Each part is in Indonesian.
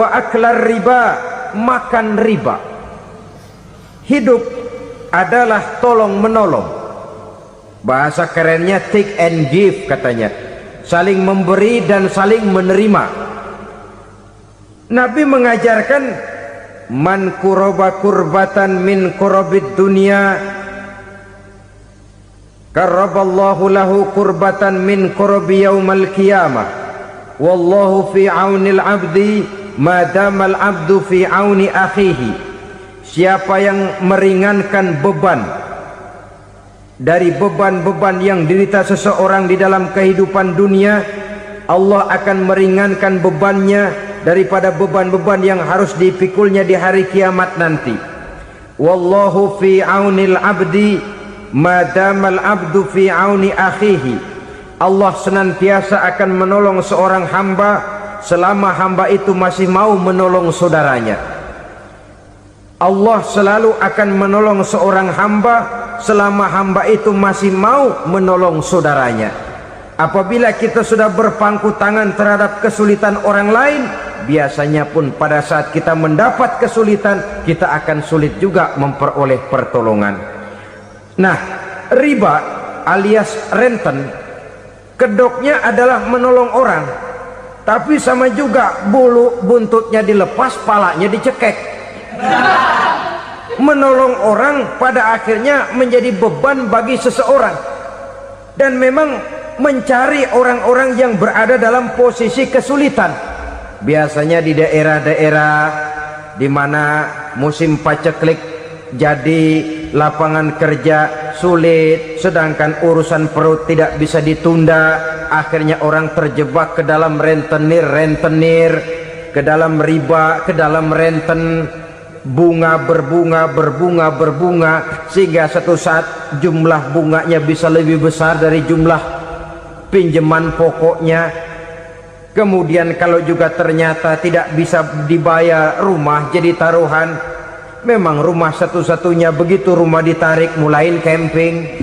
wa aklar riba, makan riba. Hidup adalah tolong menolong. Bahasa kerennya take and give katanya, saling memberi dan saling menerima. Nabi mengajarkan man kuraba kurbatan min kurabid dunya karaballahu lahu kurbatan min kurabi yaumal qiyamah wallahu fi aunil abdi madamal abdu fi auni akhihi. Siapa yang meringankan beban dari beban-beban yang dirita seseorang di dalam kehidupan dunia, Allah akan meringankan bebannya daripada beban-beban yang harus dipikulnya di hari kiamat nanti. Wallahu fi aunil abdi madamal abdu fi auni akhihi. Allah senantiasa akan menolong seorang hamba selama hamba itu masih mau menolong saudaranya. Allah selalu akan menolong seorang hamba selama hamba itu masih mau menolong saudaranya. Apabila kita sudah berpangku tangan terhadap kesulitan orang lain, biasanya pun pada saat kita mendapat kesulitan, kita akan sulit juga memperoleh pertolongan. Nah, riba alias renten, kedoknya adalah menolong orang, tapi sama juga bulu buntutnya dilepas, palanya dicekek. Menolong orang pada akhirnya menjadi beban bagi seseorang, dan memang mencari orang-orang yang berada dalam posisi kesulitan. Biasanya di daerah-daerah di mana musim paceklik jadi lapangan kerja sulit, sedangkan urusan perut tidak bisa ditunda, akhirnya orang terjebak ke dalam rentenir, ke dalam riba, ke dalam renten. Bunga berbunga sehingga satu saat jumlah bunganya bisa lebih besar dari jumlah pinjaman pokoknya. Kemudian kalau juga ternyata tidak bisa dibayar, rumah jadi taruhan. Memang rumah satu-satunya, begitu rumah ditarik mulain camping.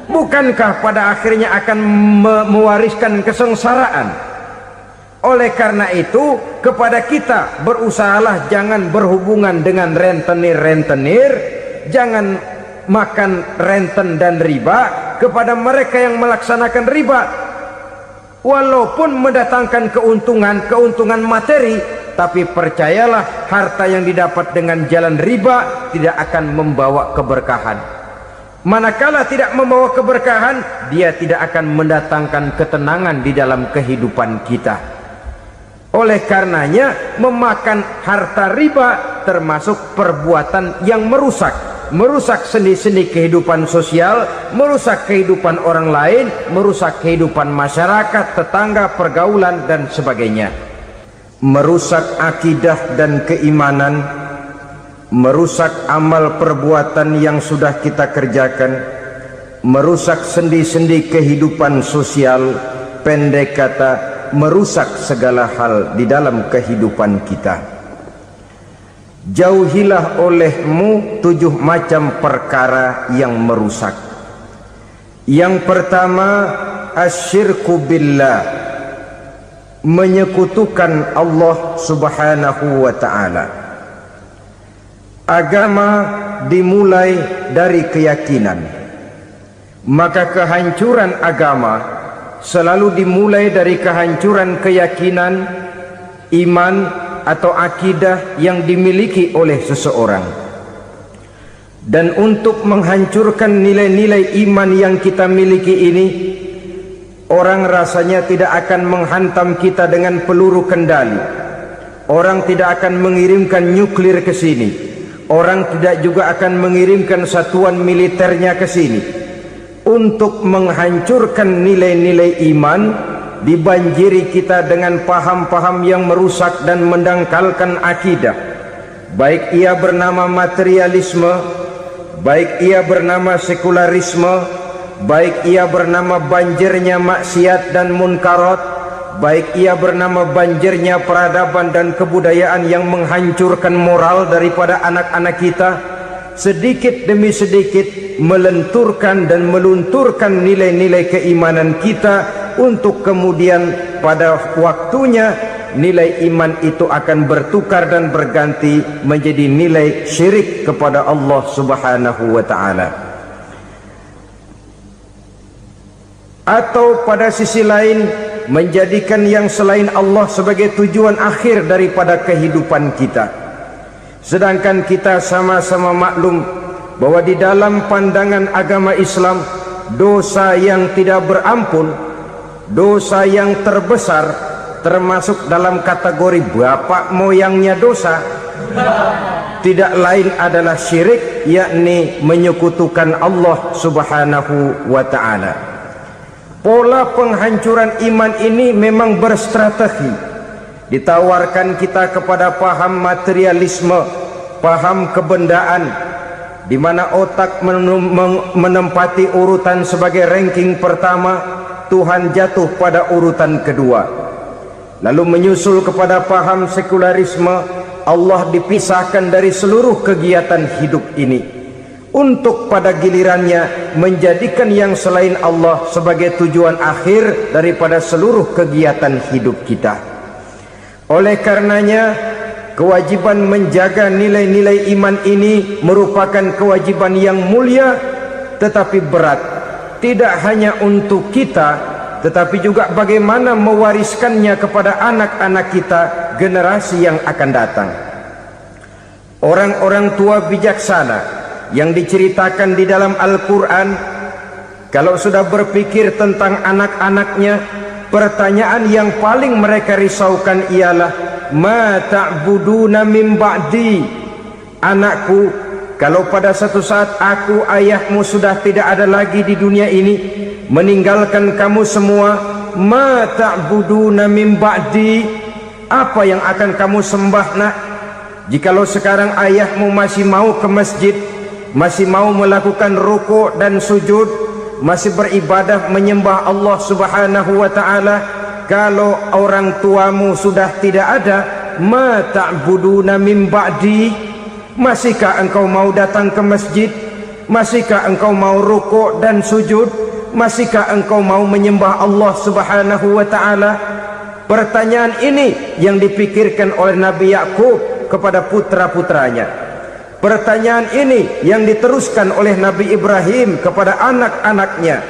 Bukankah pada akhirnya akan mewariskan kesengsaraan? Oleh karena itu, kepada kita berusahalah jangan berhubungan dengan rentenir, jangan makan renten dan riba. Kepada mereka yang melaksanakan riba, walaupun mendatangkan keuntungan materi, tapi percayalah harta yang didapat dengan jalan riba tidak akan membawa keberkahan. Manakala tidak membawa keberkahan, dia tidak akan mendatangkan ketenangan di dalam kehidupan kita. Oleh karenanya, memakan harta riba termasuk perbuatan yang merusak sendi-sendi kehidupan sosial, merusak kehidupan orang lain, merusak kehidupan masyarakat, tetangga, pergaulan dan sebagainya. Merusak akidah dan keimanan, merusak amal perbuatan yang sudah kita kerjakan, merusak sendi-sendi kehidupan sosial, pendek kata merusak segala hal di dalam kehidupan kita. Jauhilah olehmu 7 macam perkara yang merusak. Yang pertama, asyirku billah, menyekutukan Allah subhanahu wa ta'ala. Agama dimulai dari keyakinan, maka kehancuran agama selalu dimulai dari kehancuran keyakinan, iman atau akidah yang dimiliki oleh seseorang. Dan untuk menghancurkan nilai-nilai iman yang kita miliki ini, orang rasanya tidak akan menghantam kita dengan peluru kendali. Orang tidak akan mengirimkan nuklir ke sini. Orang tidak juga akan mengirimkan satuan militernya ke sini. Untuk menghancurkan nilai-nilai iman, dibanjiri kita dengan paham-paham yang merusak dan mendangkalkan akidah, baik ia bernama materialisme, baik ia bernama sekularisme, baik ia bernama banjirnya maksiat dan munkarat, baik ia bernama banjirnya peradaban dan kebudayaan yang menghancurkan moral daripada anak-anak kita. Sedikit demi sedikit melenturkan dan melunturkan nilai-nilai keimanan kita, untuk kemudian pada waktunya nilai iman itu akan bertukar dan berganti menjadi nilai syirik kepada Allah Subhanahu wa ta'ala. Atau pada sisi lain menjadikan yang selain Allah sebagai tujuan akhir daripada kehidupan kita. Sedangkan kita sama-sama maklum bahwa di dalam pandangan agama Islam, dosa yang tidak berampun, dosa yang terbesar, termasuk dalam kategori bapak moyangnya dosa, tidak lain adalah syirik, yakni menyekutukan Allah Subhanahu wa ta'ala. Pola penghancuran iman ini memang berstrategi. Ditawarkan kita kepada paham materialisme, paham kebendaan, di mana otak menempati urutan sebagai ranking pertama, Tuhan jatuh pada urutan kedua. Lalu menyusul kepada paham sekularisme, Allah dipisahkan dari seluruh kegiatan hidup ini, untuk pada gilirannya menjadikan yang selain Allah sebagai tujuan akhir daripada seluruh kegiatan hidup kita. Oleh karenanya, kewajiban menjaga nilai-nilai iman ini merupakan kewajiban yang mulia tetapi berat, tidak hanya untuk kita, tetapi juga bagaimana mewariskannya kepada anak-anak kita, generasi yang akan datang. Orang-orang tua bijaksana yang diceritakan di dalam Al-Quran, kalau sudah berpikir tentang anak-anaknya, pertanyaan yang paling mereka risaukan ialah, ma ta'buduna min ba'di. Anakku, kalau pada satu saat aku, ayahmu sudah tidak ada lagi di dunia ini, meninggalkan kamu semua, ma ta'buduna min ba'di, apa yang akan kamu sembah nak? Jikalau sekarang ayahmu masih mau ke masjid, masih mau melakukan rukuk dan sujud, masih beribadah menyembah Allah Subhanahu wa ta'ala, kalau orang tuamu sudah tidak ada, ma ta'buduna min ba'di, masihkah engkau mau datang ke masjid? Masihkah engkau mau rukuk dan sujud? Masihkah engkau mau menyembah Allah Subhanahu wa ta'ala? Pertanyaan ini yang dipikirkan oleh Nabi Yakub kepada putra-putranya. Pertanyaan ini yang diteruskan oleh Nabi Ibrahim kepada anak-anaknya.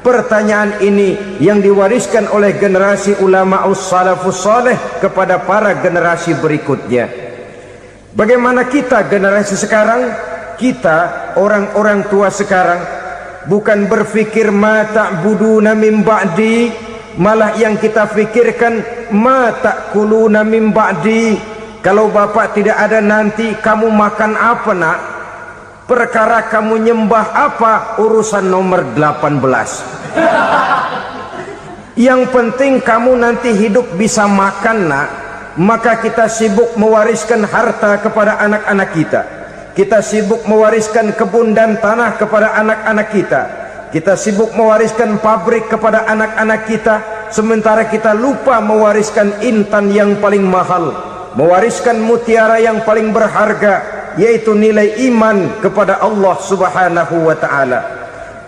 Pertanyaan ini yang diwariskan oleh generasi ulama salafus saleh kepada para generasi berikutnya. Bagaimana kita generasi sekarang? Kita orang-orang tua sekarang bukan berfikir ma ta'buduna min ba'di, malah yang kita fikirkan ma ta'kuluna min ba'di. Kalau bapak tidak ada nanti kamu makan apa nak? Perkara kamu nyembah apa, urusan nomor 18. Yang penting kamu nanti hidup bisa makan nak. Maka kita sibuk mewariskan harta kepada anak-anak kita. Kita sibuk mewariskan kebun dan tanah kepada anak-anak kita. Kita sibuk mewariskan pabrik kepada anak-anak kita, sementara kita lupa mewariskan intan yang paling mahal, mewariskan mutiara yang paling berharga, yaitu nilai iman kepada Allah Subhanahu wa ta'ala.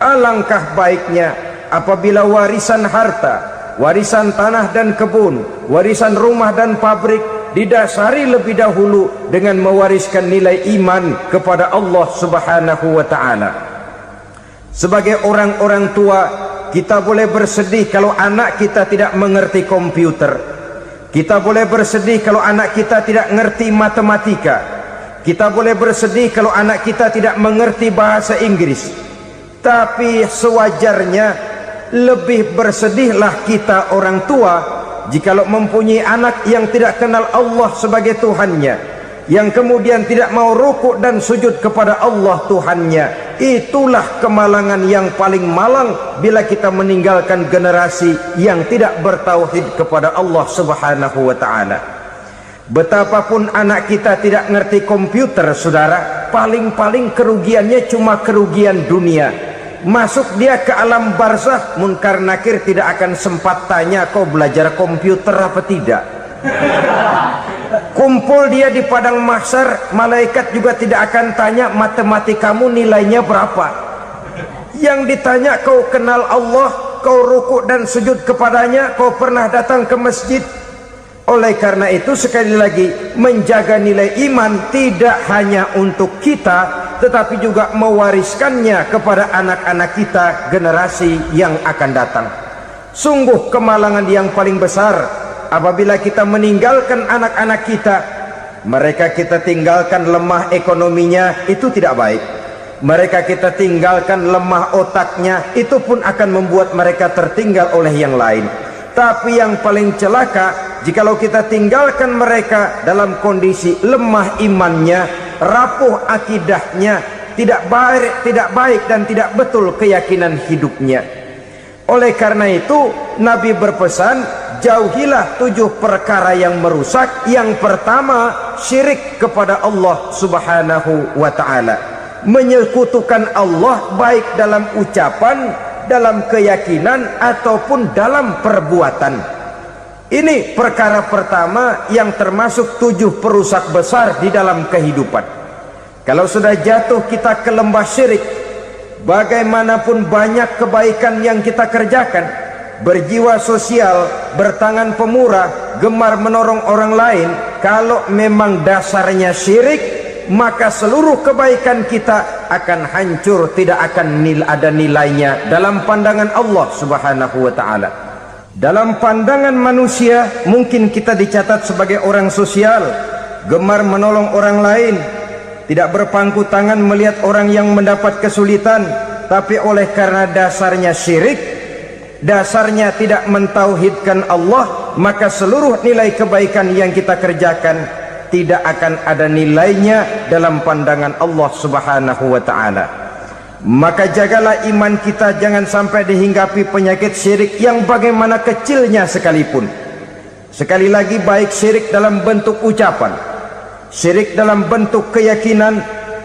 Alangkah baiknya apabila warisan harta, warisan tanah dan kebun, warisan rumah dan pabrik didasari lebih dahulu dengan mewariskan nilai iman kepada Allah Subhanahu wa ta'ala. Sebagai orang-orang tua, kita boleh bersedih kalau anak kita tidak mengerti komputer. Kita boleh bersedih kalau anak kita tidak mengerti matematika. Kita boleh bersedih kalau anak kita tidak mengerti bahasa Inggris. Tapi sewajarnya lebih bersedihlah kita orang tua jikalau mempunyai anak yang tidak kenal Allah sebagai Tuhannya, yang kemudian tidak mau rukuk dan sujud kepada Allah Tuhannya. Itulah kemalangan yang paling malang bila kita meninggalkan generasi yang tidak bertauhid kepada Allah Subhanahu wa ta'ala. Betapapun anak kita tidak ngerti komputer, saudara, paling-paling kerugiannya cuma kerugian dunia. Masuk dia ke alam barzakh, munkar nakir tidak akan sempat tanya kau belajar komputer apa tidak. Kumpul dia di padang mahsyar, malaikat juga tidak akan tanya matematikamu nilainya berapa. Yang ditanya kau kenal Allah, kau rukuk dan sujud kepadanya, kau pernah datang ke masjid. Oleh karena itu sekali lagi, menjaga nilai iman tidak hanya untuk kita, tetapi juga mewariskannya kepada anak-anak kita, generasi yang akan datang. Sungguh kemalangan yang paling besar apabila kita meninggalkan anak-anak kita. Mereka kita tinggalkan lemah ekonominya, itu tidak baik. Mereka kita tinggalkan lemah otaknya, itu pun akan membuat mereka tertinggal oleh yang lain. Tapi yang paling celaka, jikalau kita tinggalkan mereka dalam kondisi lemah imannya, rapuh akidahnya, tidak baik dan tidak betul keyakinan hidupnya. Oleh karena itu Nabi berpesan, jauhilah 7 perkara yang merusak. Yang pertama, syirik kepada Allah subhanahu wa ta'ala, menyekutukan Allah baik dalam ucapan, dalam keyakinan ataupun dalam perbuatan. Ini perkara pertama yang termasuk 7 perusak besar di dalam kehidupan. Kalau sudah jatuh kita ke lembah syirik, bagaimanapun banyak kebaikan yang kita kerjakan, berjiwa sosial, bertangan pemurah, gemar menolong orang lain, kalau memang dasarnya syirik, maka seluruh kebaikan kita akan hancur, tidak akan ada nilainya dalam pandangan Allah subhanahu wa ta'ala. Dalam pandangan manusia mungkin kita dicatat sebagai orang sosial, gemar menolong orang lain, tidak berpangku tangan melihat orang yang mendapat kesulitan. Tapi oleh karena dasarnya syirik, dasarnya tidak mentauhidkan Allah, maka seluruh nilai kebaikan yang kita kerjakan tidak akan ada nilainya dalam pandangan Allah subhanahu wa ta'ala. Maka jagalah iman kita, jangan sampai dihinggapi penyakit syirik yang bagaimana kecilnya sekalipun. Sekali lagi, baik syirik dalam bentuk ucapan, syirik dalam bentuk keyakinan,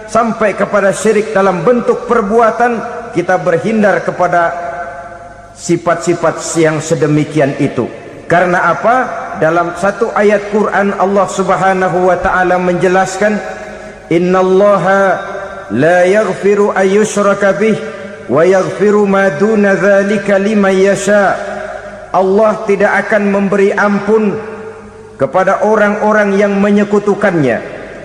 sampai kepada syirik dalam bentuk perbuatan, kita berhindar kepada sifat-sifat yang sedemikian itu. Karena apa? Dalam satu ayat Quran Allah subhanahu wa ta'ala menjelaskan, innallaha la yaghfiru ayyushraka bih wa yaghfiru ma duna dzalika liman yasha. Allah tidak akan memberi ampun kepada orang-orang yang menyekutukannya,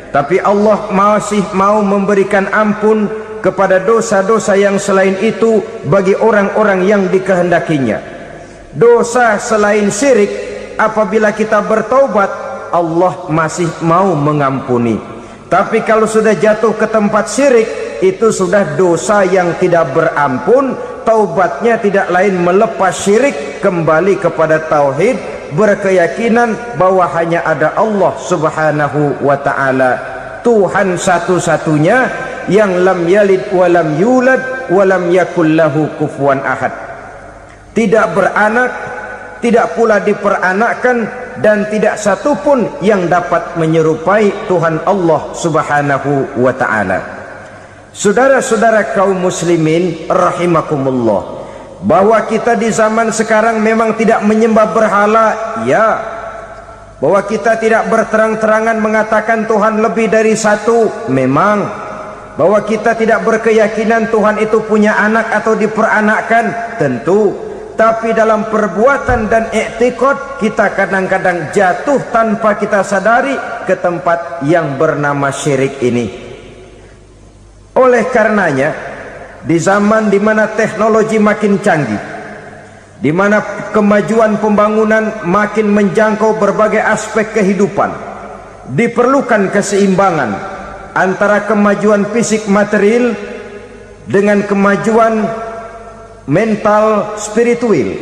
tapi Allah masih mau memberikan ampun kepada dosa-dosa yang selain itu bagi orang-orang yang dikehendakinya. Dosa selain syirik, apabila kita bertaubat, Allah masih mau mengampuni. Tapi kalau sudah jatuh ke tempat syirik, itu sudah dosa yang tidak berampun. Taubatnya tidak lain melepas syirik, kembali kepada tauhid, berkeyakinan bahwa hanya ada Allah subhanahu wa ta'ala, Tuhan satu-satunya, yang lam yalid walam yulad walam yakul lahu kufuwan ahad. Tidak beranak, tidak pula diperanakkan, dan tidak satupun yang dapat menyerupai Tuhan Allah subhanahu wa ta'ala. Saudara-saudara kaum muslimin rahimakumullah, bahwa kita di zaman sekarang memang tidak menyembah berhala, ya. Bahwa kita tidak berterang-terangan mengatakan Tuhan lebih dari satu, memang. Bahwa kita tidak berkeyakinan Tuhan itu punya anak atau diperanakkan, tentu. Tapi dalam perbuatan dan i'tiqad, kita kadang-kadang jatuh tanpa kita sadari ke tempat yang bernama syirik ini. Oleh karenanya, di zaman di mana teknologi makin canggih, di mana kemajuan pembangunan makin menjangkau berbagai aspek kehidupan, diperlukan keseimbangan antara kemajuan fisik material dengan kemajuan mental spiritual.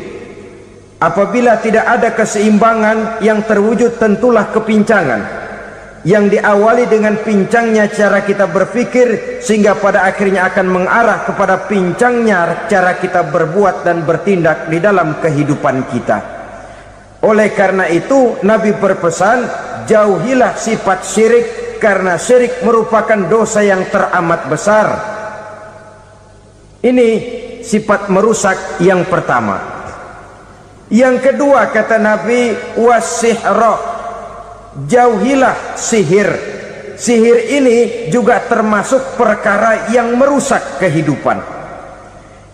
Apabila tidak ada keseimbangan, yang terwujud tentulah kepincangan, yang diawali dengan pincangnya cara kita berpikir, sehingga pada akhirnya akan mengarah kepada pincangnya cara kita berbuat dan bertindak di dalam kehidupan kita. Oleh karena itu Nabi berpesan, jauhilah sifat syirik, karena syirik merupakan dosa yang teramat besar. Ini sifat merusak yang pertama. Yang kedua, kata Nabi, wasihra, jauhilah sihir. Sihir ini juga termasuk perkara yang merusak kehidupan.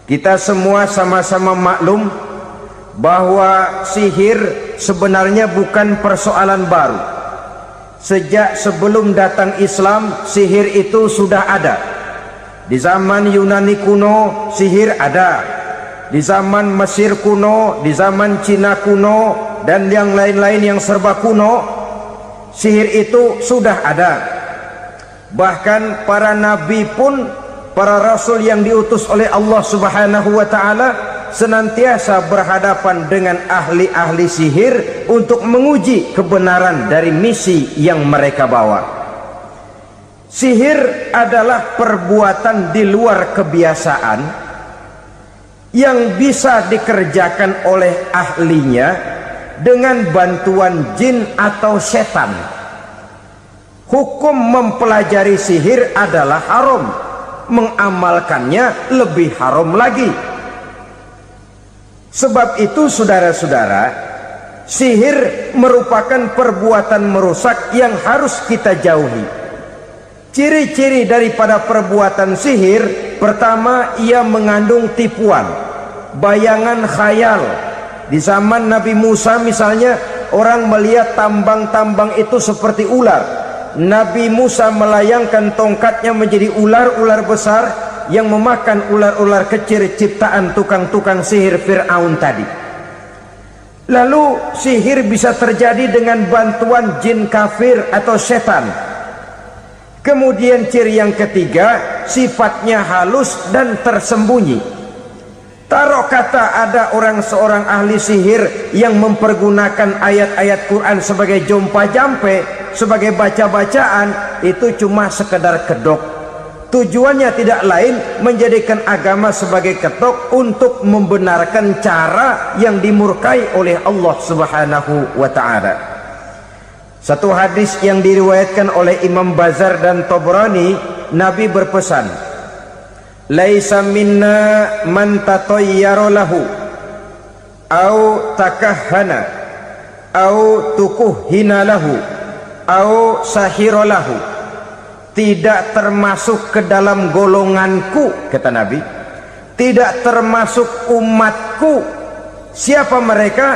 Kita semua sama-sama maklum bahwa sihir sebenarnya bukan persoalan baru. Sejak sebelum datang Islam, sihir itu sudah ada. Di zaman Yunani kuno, sihir ada. Di zaman Mesir kuno, di zaman Cina kuno, dan yang lain-lain yang serba kuno, sihir itu sudah ada. Bahkan para nabi pun, para rasul yang diutus oleh Allah Subhanahu wa ta'ala, senantiasa berhadapan dengan ahli-ahli sihir untuk menguji kebenaran dari misi yang mereka bawa. Sihir adalah perbuatan di luar kebiasaan yang bisa dikerjakan oleh ahlinya dengan bantuan jin atau setan. Hukum mempelajari sihir adalah haram, mengamalkannya lebih haram lagi. Sebab itu saudara-saudara, sihir merupakan perbuatan merusak yang harus kita jauhi. Ciri-ciri daripada perbuatan sihir, pertama, ia mengandung tipuan, bayangan khayal. Di zaman Nabi Musa misalnya, orang melihat tambang-tambang itu seperti ular. Nabi Musa melayangkan tongkatnya menjadi ular-ular besar yang memakan ular-ular kecil ciptaan tukang-tukang sihir Fir'aun tadi. Lalu sihir bisa terjadi dengan bantuan jin kafir atau setan. Kemudian ciri yang ketiga, sifatnya halus dan tersembunyi. Taruh kata ada seorang ahli sihir yang mempergunakan ayat-ayat Quran sebagai jompa jampe, sebagai baca-bacaan, itu cuma sekedar kedok. Tujuannya tidak lain menjadikan agama sebagai ketok untuk membenarkan cara yang dimurkai oleh Allah Subhanahu wa ta'ala. Satu hadis yang diriwayatkan oleh Imam Bazar dan Tabrani, Nabi berpesan, "Laisa minna man tatayyara lahu au takahhana au tukuhhina lahu au sahira lahu." Tidak termasuk ke dalam golonganku, kata Nabi, tidak termasuk umatku. Siapa mereka?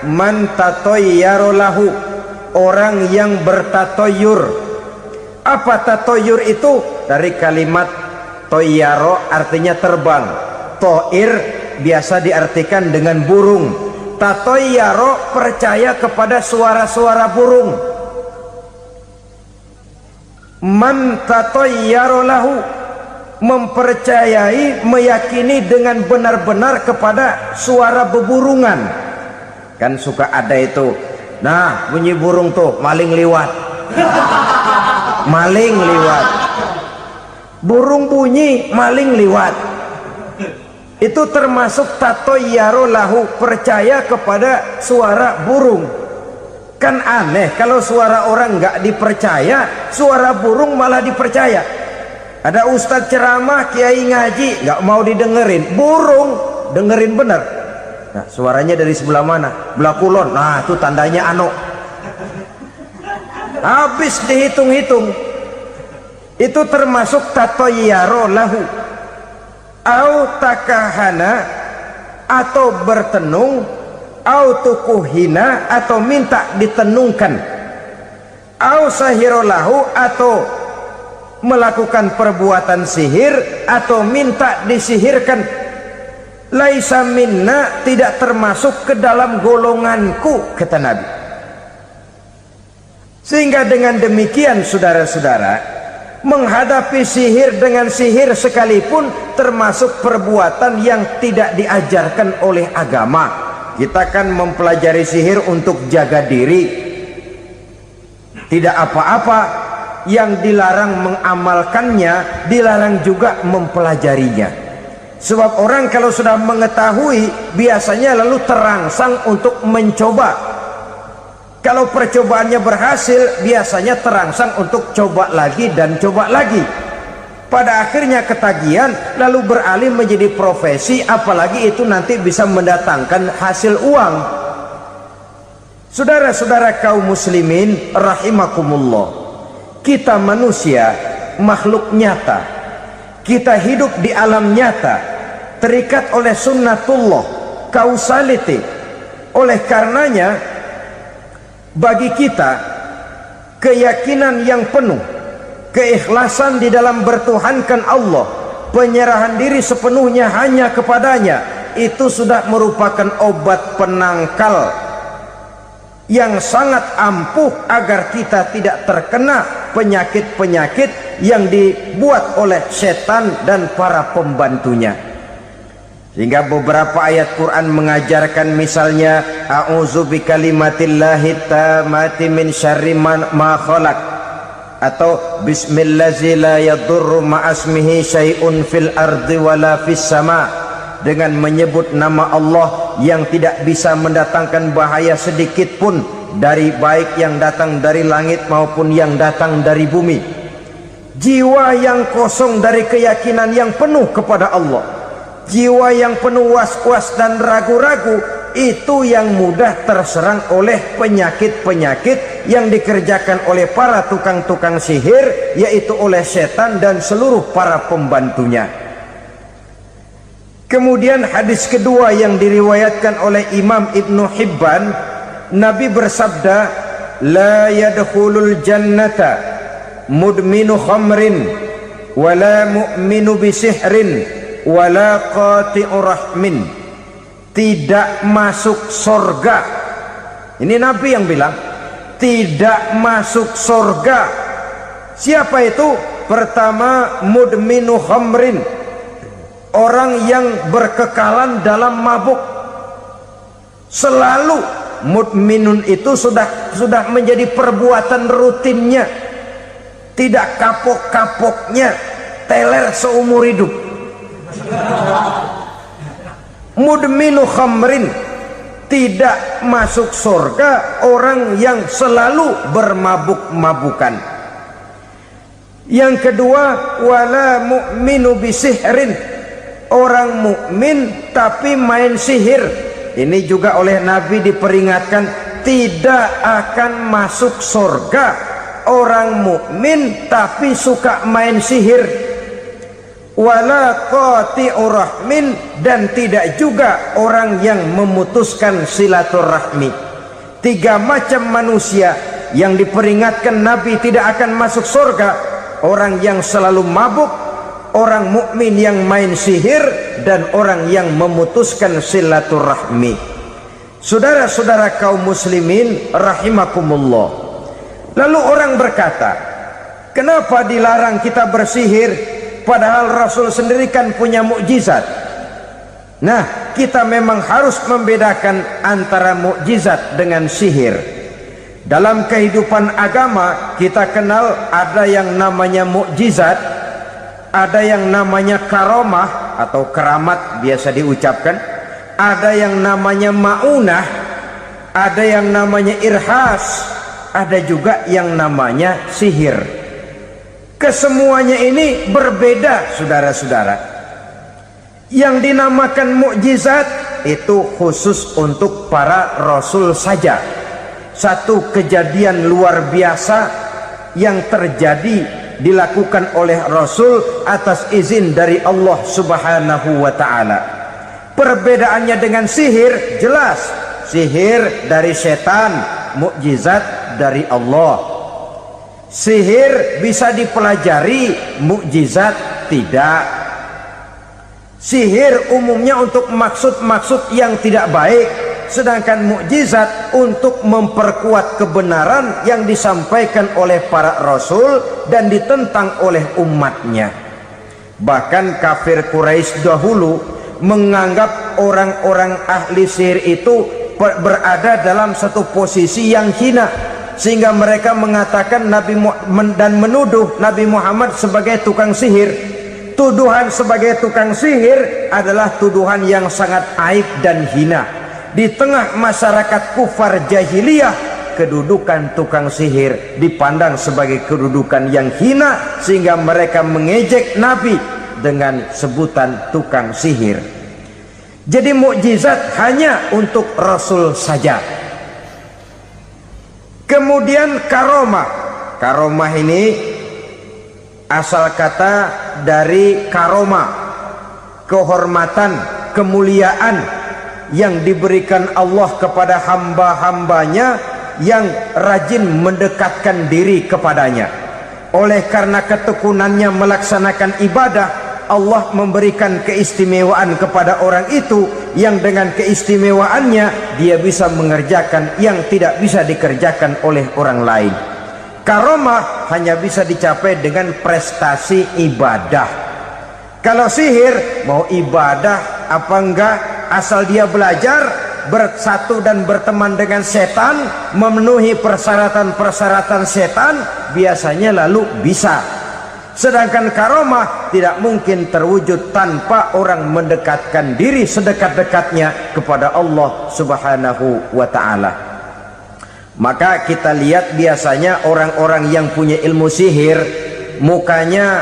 Man tatayyara lahu, orang yang bertatoyur. Apa tatoyur itu? Dari kalimat toyaro, artinya terbang. Toir biasa diartikan dengan burung. Tatoyaro percaya kepada suara-suara burung. Man tatayyara lahu, mempercayai, meyakini dengan benar-benar kepada suara beburungan. Kan suka ada itu, nah bunyi burung tuh, maling liwat. Maling liwat, burung bunyi, maling liwat. Itu termasuk tatayyara lahu, percaya kepada suara burung. Kan aneh kalau suara orang nggak dipercaya, suara burung malah dipercaya. Ada ustadz ceramah, kiai ngaji, nggak mau didengerin, burung dengerin bener. Nah, suaranya dari sebelah mana? Belah kulon. Nah, itu tandanya ano. Habis dihitung-hitung. Itu termasuk tatayyara lahu. Au takahana, atau bertenung, au tukuhina, atau minta ditenungkan, au sahirolahu, atau melakukan perbuatan sihir atau minta disihirkan. Laisa minna, tidak termasuk ke dalam golonganku, kata Nabi. Sehingga dengan demikian saudara-saudara, menghadapi sihir dengan sihir sekalipun termasuk perbuatan yang tidak diajarkan oleh agama. Kita kan mempelajari sihir untuk jaga diri, tidak apa-apa. Yang dilarang mengamalkannya, dilarang juga mempelajarinya. Sebab orang kalau sudah mengetahui, biasanya lalu terangsang untuk mencoba. Kalau percobaannya berhasil, biasanya terangsang untuk coba lagi dan coba lagi. Pada akhirnya ketagihan, lalu beralih menjadi profesi, apalagi itu nanti bisa mendatangkan hasil uang. Saudara-saudara kaum muslimin rahimakumullah, kita manusia makhluk nyata, kita hidup di alam nyata, terikat oleh sunnatullah, causality. Oleh karenanya bagi kita keyakinan yang penuh, keikhlasan di dalam bertuhankan Allah, penyerahan diri sepenuhnya hanya kepadanya, itu sudah merupakan obat penangkal yang sangat ampuh agar kita tidak terkena penyakit-penyakit yang dibuat oleh setan dan para pembantunya. Sehingga beberapa ayat Quran mengajarkan, misalnya a'udzu bikalimatillahi tammati min syarri ma khalaq, atau bismillazi la yadurru ma'asmihi syai'un fil ardi wala fis sama, dengan menyebut nama Allah yang tidak bisa mendatangkan bahaya sedikit pun, dari baik yang datang dari langit maupun yang datang dari bumi. Jiwa yang kosong dari keyakinan yang penuh kepada Allah, jiwa yang penuh was-was dan ragu-ragu, itu yang mudah terserang oleh penyakit-penyakit yang dikerjakan oleh para tukang-tukang sihir, yaitu oleh setan dan seluruh para pembantunya. Kemudian hadis kedua yang diriwayatkan oleh Imam Ibnu Hibban, Nabi bersabda, la yadkhulul jannata mudminu khamrin wala mu'minu bisihrin wala qati'u rahmin. Tidak masuk surga. Ini Nabi yang bilang, tidak masuk surga. Siapa itu? Pertama, mudminu khamrin, orang yang berkekalan dalam mabuk. Selalu mudminun itu sudah menjadi perbuatan rutinnya, tidak kapok-kapoknya, teler seumur hidup. Mudminu khamrin, tidak masuk surga orang yang selalu bermabuk-mabukan. Yang kedua, wala mu'minu bisihrin, orang mukmin tapi main sihir. Ini juga oleh Nabi diperingatkan, tidak akan masuk surga orang mukmin tapi suka main sihir. Wala qati'u rahmin, dan tidak juga orang yang memutuskan silaturahmi. Tiga macam manusia yang diperingatkan Nabi tidak akan masuk surga: orang yang selalu mabuk, orang mukmin yang main sihir, dan orang yang memutuskan silaturahmi. Saudara-saudara kaum muslimin rahimakumullah. Lalu orang berkata, kenapa dilarang kita bersihir? Padahal Rasul sendiri kan punya mukjizat. Nah, kita memang harus membedakan antara mukjizat dengan sihir. Dalam kehidupan agama kita kenal ada yang namanya mukjizat, ada yang namanya karomah atau keramat biasa diucapkan, ada yang namanya maunah, ada yang namanya irhas, ada juga yang namanya sihir. Kesemuanya ini berbeda, saudara-saudara. Yang dinamakan mukjizat itu khusus untuk para rasul saja. Satu kejadian luar biasa yang terjadi dilakukan oleh rasul atas izin dari Allah Subhanahu wa ta'ala. Perbedaannya dengan sihir jelas. Sihir dari setan, mukjizat dari Allah. Sihir bisa dipelajari, mukjizat tidak. Sihir umumnya untuk maksud-maksud yang tidak baik, sedangkan mukjizat untuk memperkuat kebenaran yang disampaikan oleh para rasul dan ditentang oleh umatnya. Bahkan kafir Quraisy dahulu menganggap orang-orang ahli sihir itu berada dalam satu posisi yang hina, sehingga mereka mengatakan Nabi dan menuduh Nabi Muhammad sebagai tukang sihir. Tuduhan sebagai tukang sihir adalah tuduhan yang sangat aib dan hina. Di tengah masyarakat kufar jahiliyah, kedudukan tukang sihir dipandang sebagai kedudukan yang hina, sehingga mereka mengejek Nabi dengan sebutan tukang sihir. Jadi mukjizat hanya untuk Rasul saja. Kemudian karomah. Karomah ini asal kata dari karoma. kehormatan, kemuliaan yang diberikan Allah kepada hamba-hambanya yang rajin mendekatkan diri kepadanya. Oleh karena ketekunannya melaksanakan ibadah, Allah memberikan keistimewaan kepada orang itu yang dengan keistimewaannya dia bisa mengerjakan yang tidak bisa dikerjakan oleh orang lain. Karomah hanya bisa dicapai dengan prestasi ibadah. Kalau sihir mau ibadah apa enggak, asal dia belajar, bersatu dan berteman dengan setan, memenuhi persyaratan-persyaratan setan, biasanya lalu bisa. Sedangkan karomah tidak mungkin terwujud tanpa orang mendekatkan diri sedekat-dekatnya kepada Allah Subhanahu wa ta'ala. Maka kita lihat biasanya orang-orang yang punya ilmu sihir, mukanya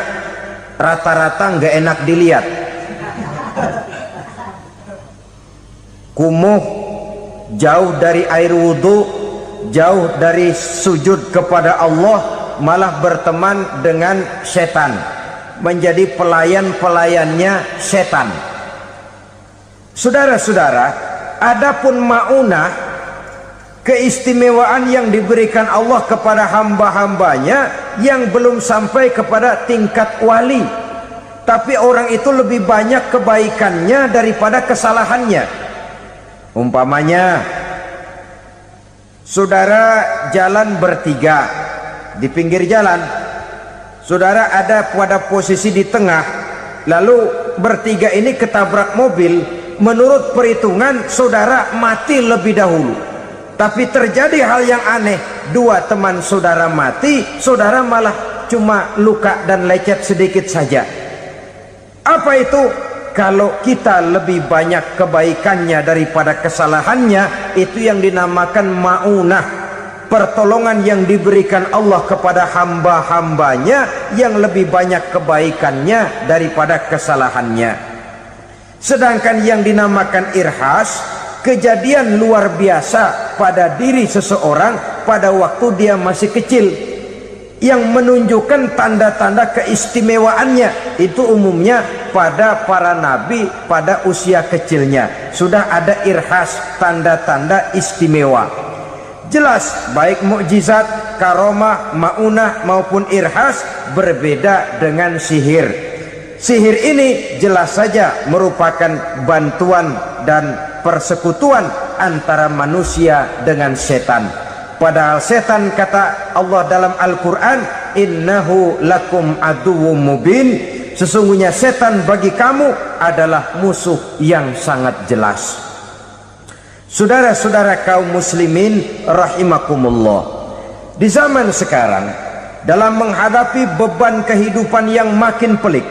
rata-rata nggak enak dilihat, kumuh, jauh dari air wudhu, jauh dari sujud kepada Allah, malah berteman dengan setan, menjadi pelayan-pelayannya setan. Saudara-saudara, adapun maunah, keistimewaan yang diberikan Allah kepada hamba-hambanya yang belum sampai kepada tingkat wali, tapi orang itu lebih banyak kebaikannya daripada kesalahannya. Umpamanya saudara jalan bertiga di pinggir jalan, saudara ada pada posisi di tengah, lalu bertiga ini ketabrak mobil. Menurut perhitungan saudara mati lebih dahulu, tapi terjadi hal yang aneh, dua teman saudara mati, saudara malah cuma luka dan lecet sedikit saja. Apa itu? Kalau kita lebih banyak kebaikannya daripada kesalahannya, itu yang dinamakan maunah, pertolongan yang diberikan Allah kepada hamba-hambanya yang lebih banyak kebaikannya daripada kesalahannya. Sedangkan yang dinamakan irhas, kejadian luar biasa pada diri seseorang pada waktu dia masih kecil, yang menunjukkan tanda-tanda keistimewaannya. Itu umumnya pada para nabi pada usia kecilnya sudah ada irhas, tanda-tanda istimewa. Jelas baik mukjizat, karomah, maunah maupun irhas berbeda dengan sihir. Sihir ini jelas saja merupakan bantuan dan persekutuan antara manusia dengan setan. Padahal setan, kata Allah dalam Al-Quran, innahu lakum aduwwum mubin, sesungguhnya setan bagi kamu adalah musuh yang sangat jelas. Saudara-saudara kaum muslimin rahimakumullah, di zaman sekarang dalam menghadapi beban kehidupan yang makin pelik,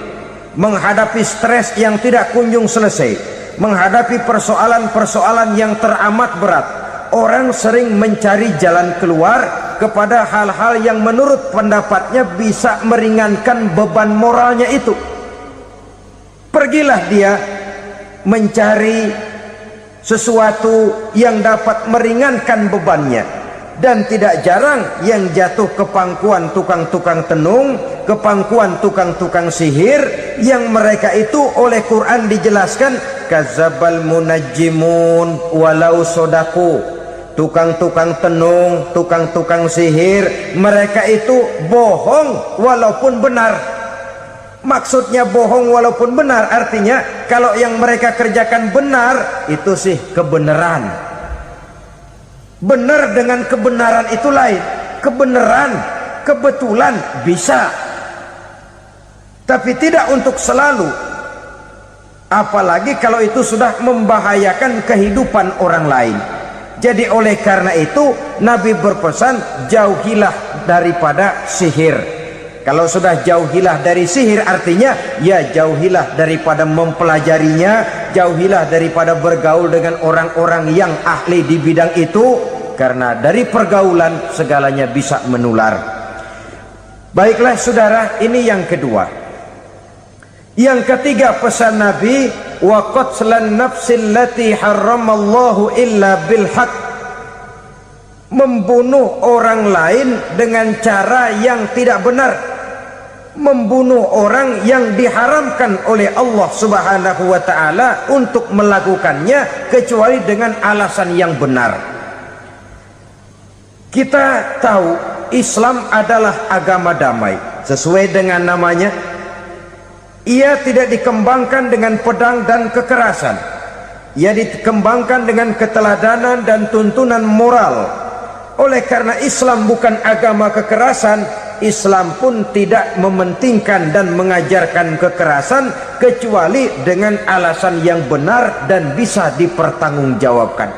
menghadapi stres yang tidak kunjung selesai, menghadapi persoalan-persoalan yang teramat berat, orang sering mencari jalan keluar kepada hal-hal yang menurut pendapatnya bisa meringankan beban moralnya itu. Pergilah dia mencari sesuatu yang dapat meringankan bebannya, dan tidak jarang yang jatuh ke pangkuan tukang-tukang tenung, ke pangkuan tukang-tukang sihir, yang mereka itu oleh Quran dijelaskan kadzabal munajjimun walau sodaku. Tukang-tukang tenung, tukang-tukang sihir, mereka itu bohong walaupun benar. Maksudnya bohong walaupun benar, artinya kalau yang mereka kerjakan benar, itu sih kebenaran. Benar dengan kebenaran itu lain. Kebenaran, kebetulan bisa, tapi tidak untuk selalu. Apalagi kalau itu sudah membahayakan kehidupan orang lain. Jadi oleh karena itu Nabi berpesan, jauhilah daripada sihir. Kalau sudah jauhilah dari sihir, artinya ya jauhilah daripada mempelajarinya, jauhilah daripada bergaul dengan orang-orang yang ahli di bidang itu, karena dari pergaulan segalanya bisa menular. Baiklah saudara, ini yang kedua. Yang ketiga pesan Nabi, wa qatlan nafsil lati harramallahu illa bil haq, membunuh orang lain dengan cara yang tidak benar, membunuh orang yang diharamkan oleh Allah Subhanahu wa ta'ala untuk melakukannya kecuali dengan alasan yang benar. Kita tahu Islam adalah agama damai. Sesuai dengan namanya, ia tidak dikembangkan dengan pedang dan kekerasan. Ia dikembangkan dengan keteladanan dan tuntunan moral. Oleh karena Islam bukan agama kekerasan, Islam pun tidak mementingkan dan mengajarkan kekerasan kecuali dengan alasan yang benar dan bisa dipertanggungjawabkan.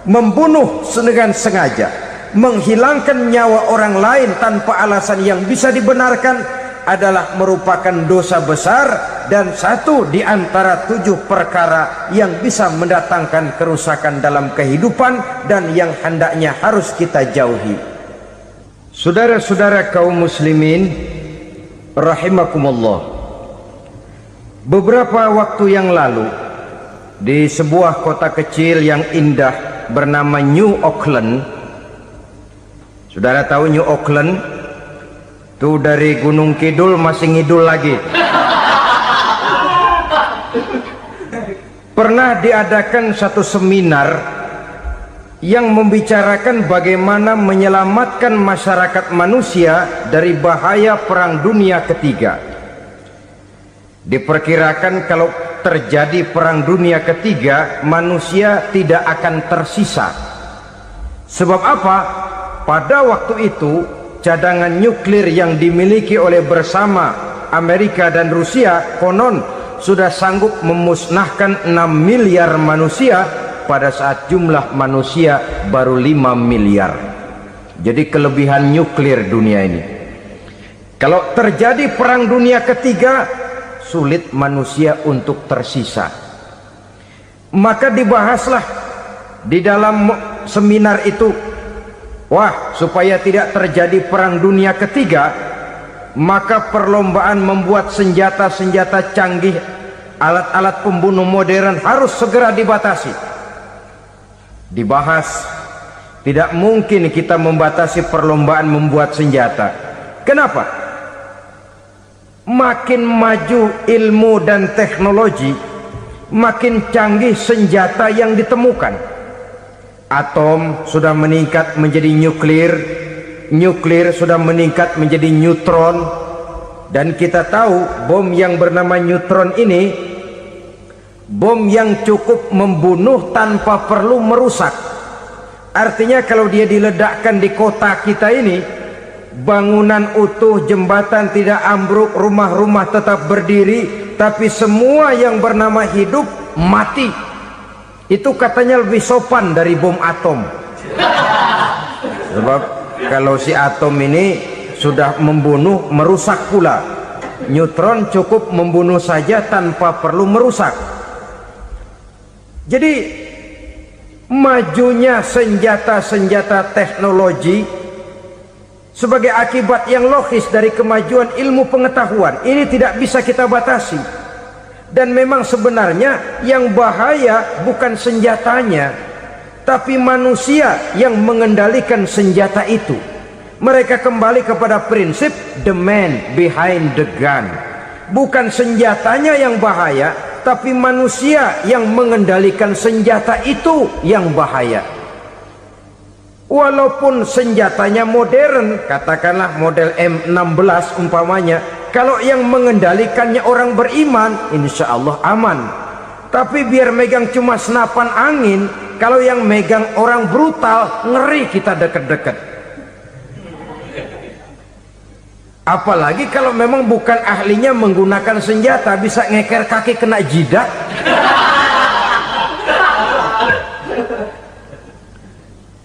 Membunuh dengan sengaja, menghilangkan nyawa orang lain tanpa alasan yang bisa dibenarkan adalah merupakan dosa besar dan satu di antara 7 perkara yang bisa mendatangkan kerusakan dalam kehidupan dan yang hendaknya harus kita jauhi. Saudara-saudara kaum muslimin rahimakumullah, beberapa waktu yang lalu di sebuah kota kecil yang indah bernama New Auckland. Saudara tahu New Auckland? Itu dari Gunung Kidul masih ngidul lagi. Pernah diadakan satu seminar yang membicarakan bagaimana menyelamatkan masyarakat manusia dari bahaya Perang Dunia Ketiga. Diperkirakan kalau terjadi Perang Dunia Ketiga, manusia tidak akan tersisa. Sebab apa? Pada waktu itu cadangan nuklir yang dimiliki oleh bersama Amerika dan Rusia konon sudah sanggup memusnahkan 6 miliar manusia pada saat jumlah manusia baru 5 miliar. Jadi kelebihan nuklir dunia ini. Kalau terjadi Perang Dunia Ketiga, sulit manusia untuk tersisa. Maka dibahaslah di dalam seminar itu, wah, supaya tidak terjadi Perang Dunia Ketiga, maka perlombaan membuat senjata-senjata canggih, alat-alat pembunuh modern harus segera dibatasi. Dibahas, tidak mungkin kita membatasi perlombaan membuat senjata. Kenapa? Makin maju ilmu dan teknologi, makin canggih senjata yang ditemukan. Atom sudah meningkat menjadi nuklir, nuklir sudah meningkat menjadi neutron, dan kita tahu bom yang bernama neutron ini bom yang cukup membunuh tanpa perlu merusak. Artinya kalau dia diledakkan di kota kita ini, bangunan utuh, jembatan tidak ambruk, rumah-rumah tetap berdiri, tapi semua yang bernama hidup mati. Itu katanya lebih sopan dari bom atom. Sebab kalau si atom ini sudah membunuh, merusak pula. Neutron cukup membunuh saja tanpa perlu merusak. Jadi majunya senjata-senjata teknologi sebagai akibat yang logis dari kemajuan ilmu pengetahuan ini tidak bisa kita batasi. Dan memang sebenarnya yang bahaya bukan senjatanya, tapi manusia yang mengendalikan senjata itu. Mereka kembali kepada prinsip the man behind the gun. Bukan senjatanya yang bahaya, tapi manusia yang mengendalikan senjata itu yang bahaya. Walaupun senjatanya modern, katakanlah model M16 umpamanya, kalau yang mengendalikannya orang beriman, insya Allah aman. Tapi biar megang cuma senapan angin, kalau yang megang orang brutal, ngeri kita deket-deket. Apalagi kalau memang bukan ahlinya menggunakan senjata, bisa ngeker kaki kena jidat.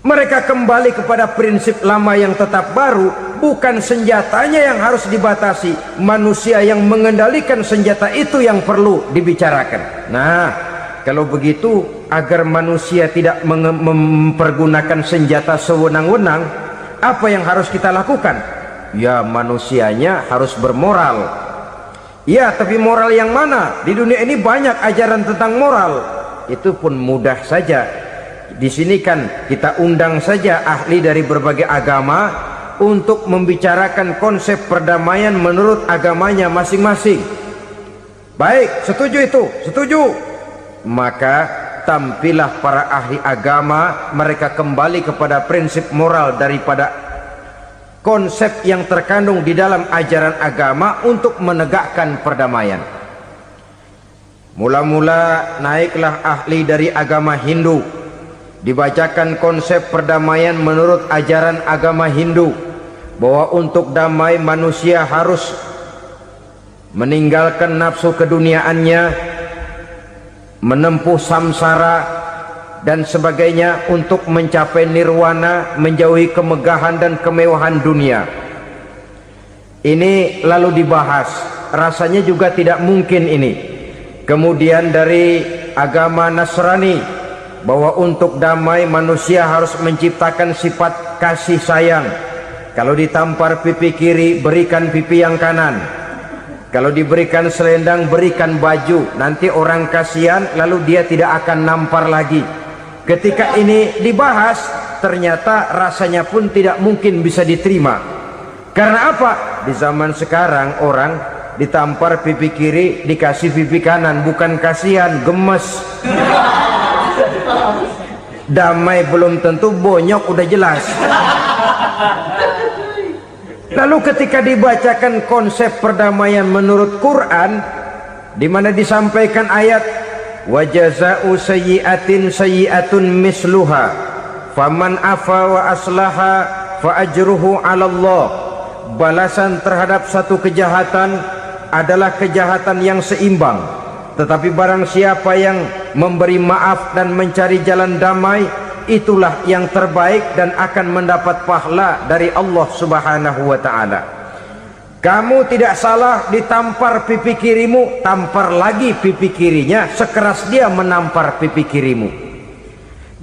Mereka kembali kepada prinsip lama yang tetap baru, bukan senjatanya yang harus dibatasi, manusia yang mengendalikan senjata itu yang perlu dibicarakan. Nah, kalau begitu, agar manusia tidak mempergunakan senjata sewenang-wenang, apa yang harus kita lakukan? Ya, manusianya harus bermoral. Ya, tapi moral yang mana? Di dunia ini banyak ajaran tentang moral. Itu pun mudah saja. Di sini kan kita undang saja ahli dari berbagai agama, untuk membicarakan konsep perdamaian menurut agamanya masing-masing. Baik, setuju itu, setuju. Maka tampillah para ahli agama, mereka kembali kepada prinsip moral daripada konsep yang terkandung di dalam ajaran agama untuk menegakkan perdamaian. Mula-mula naiklah ahli dari agama Hindu, dibacakan konsep perdamaian menurut ajaran agama Hindu, bahwa untuk damai manusia harus meninggalkan nafsu keduniaannya, menempuh samsara dan sebagainya untuk mencapai nirwana, menjauhi kemegahan dan kemewahan dunia. Ini lalu dibahas, rasanya juga tidak mungkin ini. Kemudian dari agama Nasrani, bahwa untuk damai manusia harus menciptakan sifat kasih sayang. Kalau ditampar pipi kiri, berikan pipi yang kanan. Kalau diberikan selendang, berikan baju. Nanti orang kasihan, lalu dia tidak akan nampar lagi. Ketika ini dibahas, ternyata rasanya pun tidak mungkin bisa diterima. Karena apa? Di zaman sekarang orang ditampar pipi kiri, dikasih pipi kanan, bukan kasihan, gemes. Damai belum tentu, bonyok udah jelas. Lalu ketika dibacakan konsep perdamaian menurut Quran, di mana disampaikan ayat wa jazaa'u sayyi'atin sayyi'atun misluha faman afa wa aslaha fa ajruhu 'ala Allah. Balasan terhadap satu kejahatan adalah kejahatan yang seimbang, tetapi barang siapa yang memberi maaf dan mencari jalan damai, itulah yang terbaik dan akan mendapat pahala dari Allah Subhanahu wa ta'ala. Kamu tidak salah ditampar pipi kirimu, tampar lagi pipi kirinya sekeras dia menampar pipi kirimu.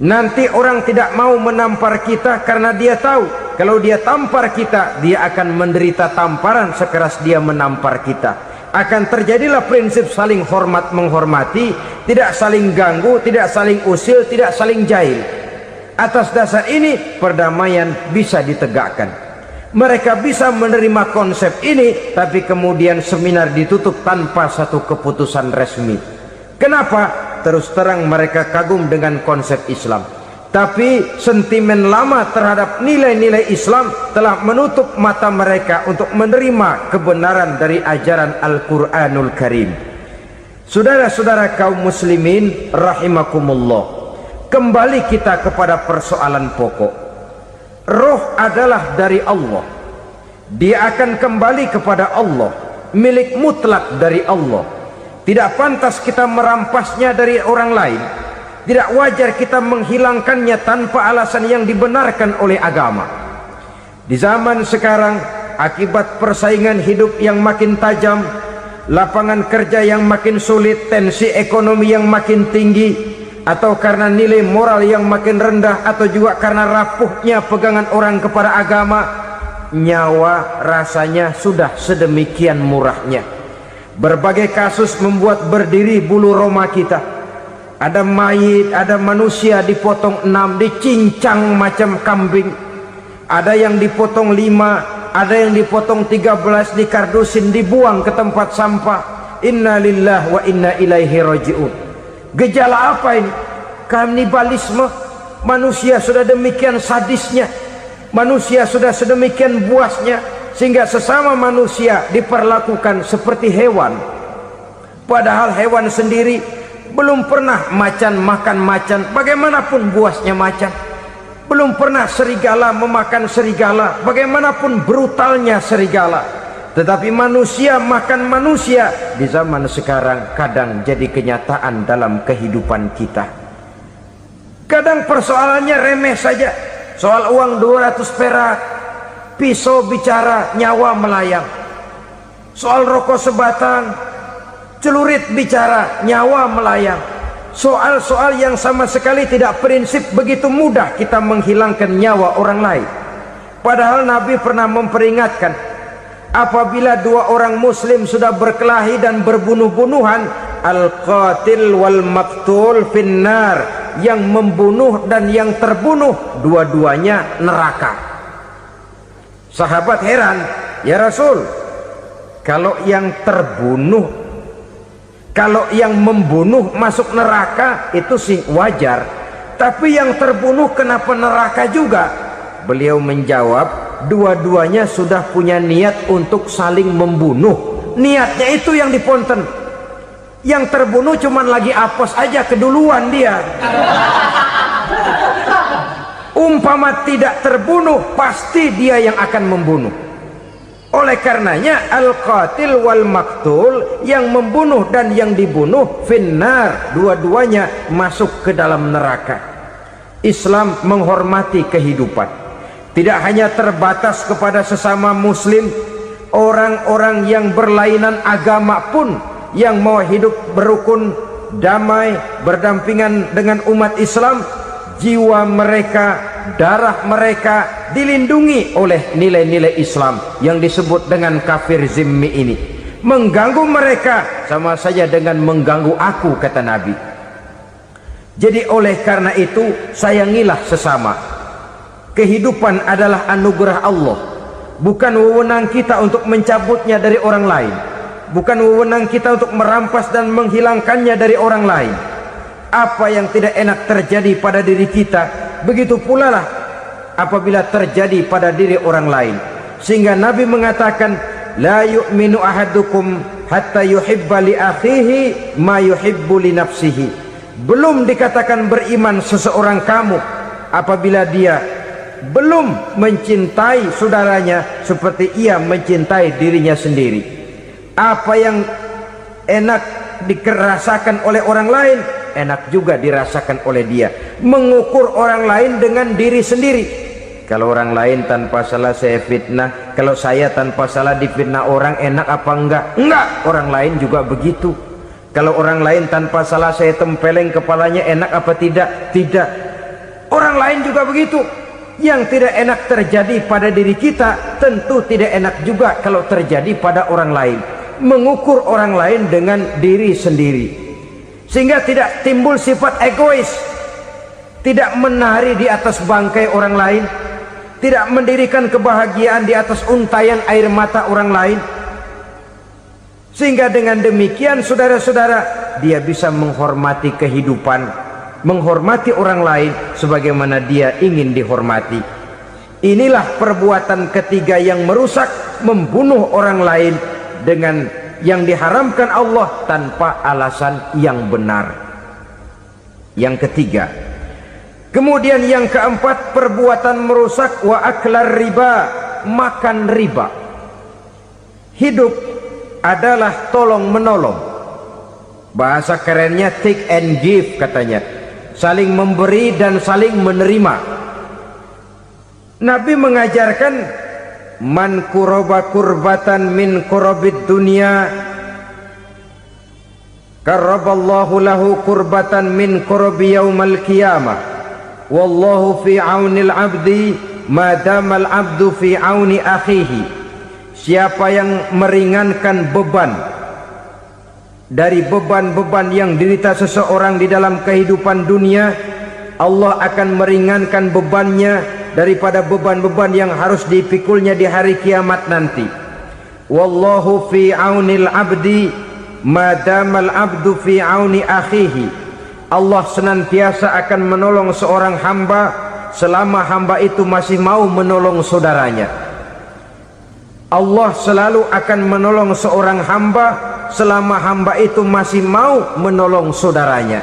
Nanti orang tidak mau menampar kita karena dia tahu kalau dia tampar kita, dia akan menderita tamparan sekeras dia menampar kita. Akan terjadilah prinsip saling hormat menghormati, tidak saling ganggu, tidak saling usil, tidak saling jahil. Atas dasar ini perdamaian bisa ditegakkan. Mereka bisa menerima konsep ini, tapi kemudian seminar ditutup tanpa satu keputusan resmi. Kenapa? Terus terang mereka kagum dengan konsep Islam, tapi sentimen lama terhadap nilai-nilai Islam telah menutup mata mereka untuk menerima kebenaran dari ajaran Al-Quranul Karim. Saudara-saudara kaum muslimin rahimakumullah, kembali kita kepada persoalan pokok. Roh adalah dari Allah, dia akan kembali kepada Allah, milik mutlak dari Allah. Tidak pantas kita merampasnya dari orang lain. Tidak wajar kita menghilangkannya tanpa alasan yang dibenarkan oleh agama. Di zaman sekarang, akibat persaingan hidup yang makin tajam, lapangan kerja yang makin sulit, tensi ekonomi yang makin tinggi, atau karena nilai moral yang makin rendah, atau juga karena rapuhnya pegangan orang kepada agama, nyawa rasanya sudah sedemikian murahnya. Berbagai kasus membuat berdiri bulu roma kita. Ada mayit, ada manusia dipotong 6, dicincang macam kambing. Ada yang dipotong 5, ada yang dipotong 13, dikardusin, dibuang ke tempat sampah. Inna lillahi wa inna ilaihi raji'un. Gejala apa ini? Kanibalisme. Manusia sudah demikian sadisnya, manusia sudah sedemikian buasnya, sehingga sesama manusia diperlakukan seperti hewan. Padahal hewan sendiri belum pernah macan makan macan, bagaimanapun buasnya macan. Belum pernah serigala memakan serigala, bagaimanapun brutalnya serigala. Tetapi manusia makan manusia di zaman sekarang kadang jadi kenyataan dalam kehidupan kita. Kadang persoalannya remeh saja, soal uang 200 perak, pisau bicara, nyawa melayang. Soal rokok sebatang, celurit bicara, nyawa melayang. Soal-soal yang sama sekali tidak prinsip, begitu mudah kita menghilangkan nyawa orang lain. Padahal Nabi pernah memperingatkan, apabila dua orang muslim sudah berkelahi dan berbunuh-bunuhan, al-qatil wal maqtul finnar, yang membunuh dan yang terbunuh dua-duanya neraka. Sahabat heran, ya Rasul, kalau yang terbunuh, kalau yang membunuh masuk neraka itu sih wajar, tapi yang terbunuh kenapa neraka juga? Beliau menjawab, dua-duanya sudah punya niat untuk saling membunuh. Niatnya itu yang diponten. Yang terbunuh cuman lagi apes aja, keduluan dia. Umpama tidak terbunuh, pasti dia yang akan membunuh. Oleh karenanya al-qatil wal maktul, yang membunuh dan yang dibunuh finnar, dua-duanya masuk ke dalam neraka. Islam menghormati kehidupan, tidak hanya terbatas kepada sesama muslim, orang-orang yang berlainan agama pun yang mau hidup berukun, damai, berdampingan dengan umat Islam, jiwa mereka, darah mereka dilindungi oleh nilai-nilai Islam yang disebut dengan kafir zimmi ini. Mengganggu mereka sama saja dengan mengganggu aku, kata Nabi. Jadi oleh karena itu, sayangilah sesama. Kehidupan adalah anugerah Allah, bukan wewenang kita untuk mencabutnya dari orang lain, bukan wewenang kita untuk merampas dan menghilangkannya dari orang lain. Apa yang tidak enak terjadi pada diri kita, begitu pula lah apabila terjadi pada diri orang lain. Sehingga Nabi mengatakan, la yu'minu ahadukum hatta yuhibba li akhihi ma yuhibbu li nafsihi. Belum dikatakan beriman seseorang kamu apabila dia belum mencintai saudaranya seperti ia mencintai dirinya sendiri. Apa yang enak dirasakan oleh orang lain, enak juga dirasakan oleh dia. Mengukur orang lain dengan diri sendiri. Kalau orang lain tanpa salah saya fitnah, kalau saya tanpa salah difitnah orang, enak apa enggak? Enggak, orang lain juga begitu. Kalau orang lain tanpa salah saya tempeleng kepalanya, enak apa tidak? Tidak. Orang lain juga begitu. Yang tidak enak terjadi pada diri kita, tentu tidak enak juga kalau terjadi pada orang lain. Mengukur orang lain dengan diri sendiri, sehingga tidak timbul sifat egois, tidak menari di atas bangkai orang lain, tidak mendirikan kebahagiaan di atas untayan air mata orang lain. Sehingga dengan demikian saudara-saudara, dia bisa menghormati kehidupan, menghormati orang lain sebagaimana dia ingin dihormati. Inilah perbuatan ketiga yang merusak, membunuh orang lain dengan yang diharamkan Allah tanpa alasan yang benar. Yang ketiga. Kemudian yang keempat, perbuatan merusak wa aklar riba, makan riba. Hidup adalah tolong menolong. Bahasa kerennya take and give katanya. Saling memberi dan saling menerima. Nabi mengajarkan, man kuraba kurbatan min kurabid dunya karaballahu lahu kurbatan min kurabi yaumal qiyamah. Wallahu fi aunil abdi madamal abdu fi auni akhihi. Siapa yang meringankan beban dari beban-beban yang dirita seseorang di dalam kehidupan dunia, Allah akan meringankan bebannya daripada beban-beban yang harus dipikulnya di hari kiamat nanti. Wallahu fi aunil abdi madamal abdu fi auni akhihi. Allah senantiasa akan menolong seorang hamba selama hamba itu masih mau menolong saudaranya. Allah selalu akan menolong seorang hamba selama hamba itu masih mau menolong saudaranya.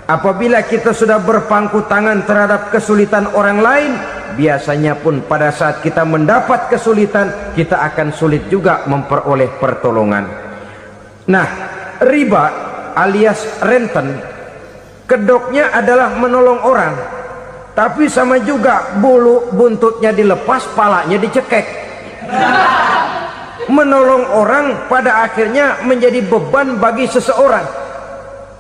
Apabila kita sudah berpangku tangan terhadap kesulitan orang lain, biasanya pun pada saat kita mendapat kesulitan, kita akan sulit juga memperoleh pertolongan. Nah, riba alias renten, kedoknya adalah menolong orang, tapi sama juga bulu buntutnya dilepas, palanya dicekek. Menolong orang pada akhirnya menjadi beban bagi seseorang.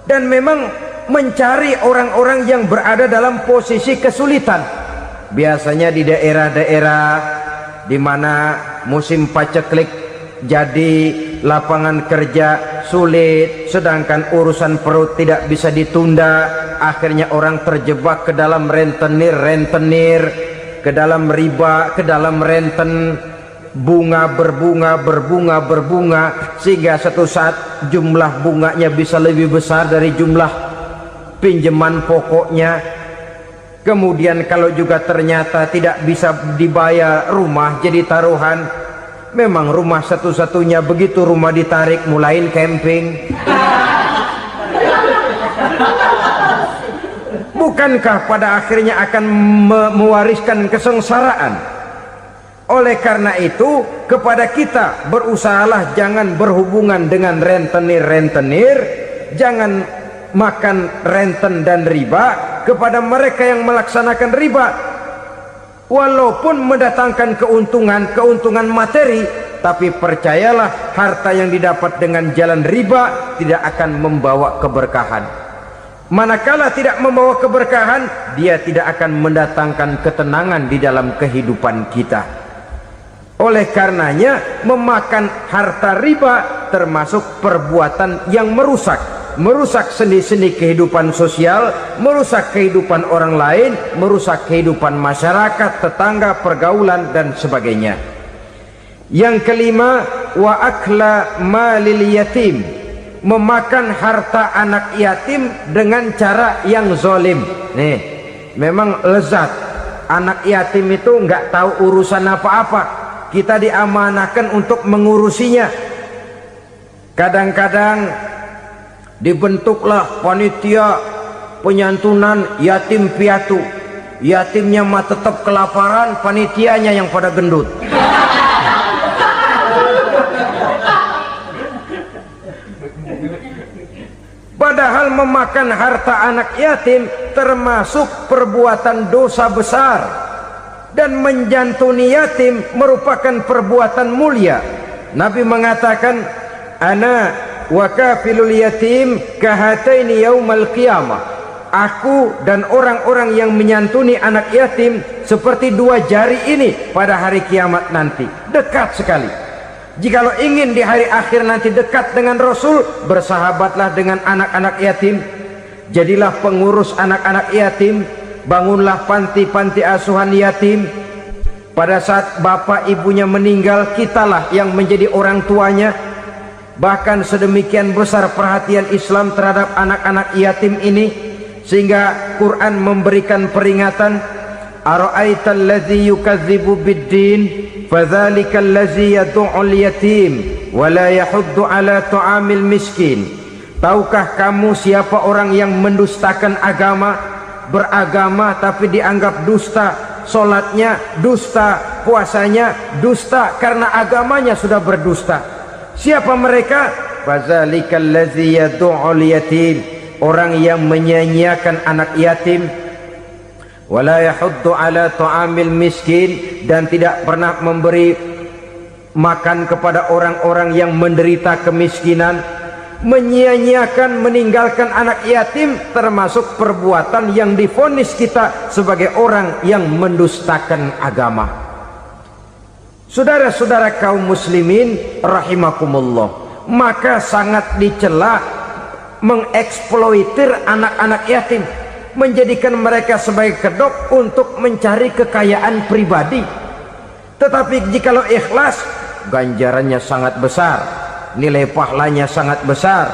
Dan memang mencari orang-orang yang berada dalam posisi kesulitan, biasanya di daerah-daerah di mana musim paceklik, jadi lapangan kerja sulit, sedangkan urusan perut tidak bisa ditunda, akhirnya orang terjebak ke dalam rentenir. ke dalam riba, ke dalam renten, bunga berbunga sehingga satu saat jumlah bunganya bisa lebih besar dari jumlah pinjaman pokoknya. Kemudian kalau juga ternyata tidak bisa dibayar, rumah jadi taruhan. Memang rumah satu-satunya, begitu rumah ditarik mulain camping. Bukankah pada akhirnya akan mewariskan kesengsaraan? Oleh karena itu, kepada kita berusahalah jangan berhubungan dengan rentenir, jangan makan renten dan riba. Kepada mereka yang melaksanakan riba, walaupun mendatangkan keuntungan materi, tapi percayalah harta yang didapat dengan jalan riba tidak akan membawa keberkahan. Manakala tidak membawa keberkahan, dia tidak akan mendatangkan ketenangan di dalam kehidupan kita. Oleh karenanya, memakan harta riba termasuk perbuatan yang merusak sendi-sendi kehidupan sosial, merusak kehidupan orang lain, merusak kehidupan masyarakat, tetangga, pergaulan dan sebagainya. Yang kelima, wa akla malil yatim, memakan harta anak yatim dengan cara yang zolim. Nih, memang lezat. Anak yatim itu nggak tahu urusan apa-apa. Kita diamanahkan untuk mengurusinya. Kadang-kadang dibentuklah panitia penyantunan yatim piatu. Yatimnya mah tetap kelaparan, panitianya yang pada gendut. Padahal memakan harta anak yatim termasuk perbuatan dosa besar, dan menjantuni yatim merupakan perbuatan mulia. Nabi mengatakan, ana wa kafilul yatim kahataini yaumal qiyamah. Aku dan orang-orang yang menyantuni anak yatim seperti dua jari ini pada hari kiamat nanti. Dekat sekali. Jikalau ingin di hari akhir nanti dekat dengan Rasul, bersahabatlah dengan anak-anak yatim. Jadilah pengurus anak-anak yatim. Bangunlah panti-panti asuhan yatim. Pada saat bapak ibunya meninggal, kitalah yang menjadi orang tuanya. Bahkan sedemikian besar perhatian Islam terhadap anak-anak yatim ini, sehingga Quran memberikan peringatan, ara'aital ladzi yukadzibu bid-din fadzalikal ladzi yad'ul yatim wa la yahuddu ala ta'amil miskin. Tahukah kamu siapa orang yang mendustakan agama, beragama tapi dianggap dusta, salatnya dusta, puasanya dusta karena agamanya sudah berdusta. Siapa mereka? Fadzalikal ladzi yad'ul yatim, orang yang menyia-nyiakan anak yatim, wala yahuddu ala ta'amil miskin, dan tidak pernah memberi makan kepada orang-orang yang menderita kemiskinan. Menyia-nyiakan, meninggalkan anak yatim termasuk perbuatan yang divonis kita sebagai orang yang mendustakan agama. Saudara-saudara kaum muslimin rahimakumullah, maka sangat dicela mengeksploitir anak-anak yatim, menjadikan mereka sebagai kedok untuk mencari kekayaan pribadi. Tetapi jikalau ikhlas, ganjarannya sangat besar, nilai pahalanya sangat besar.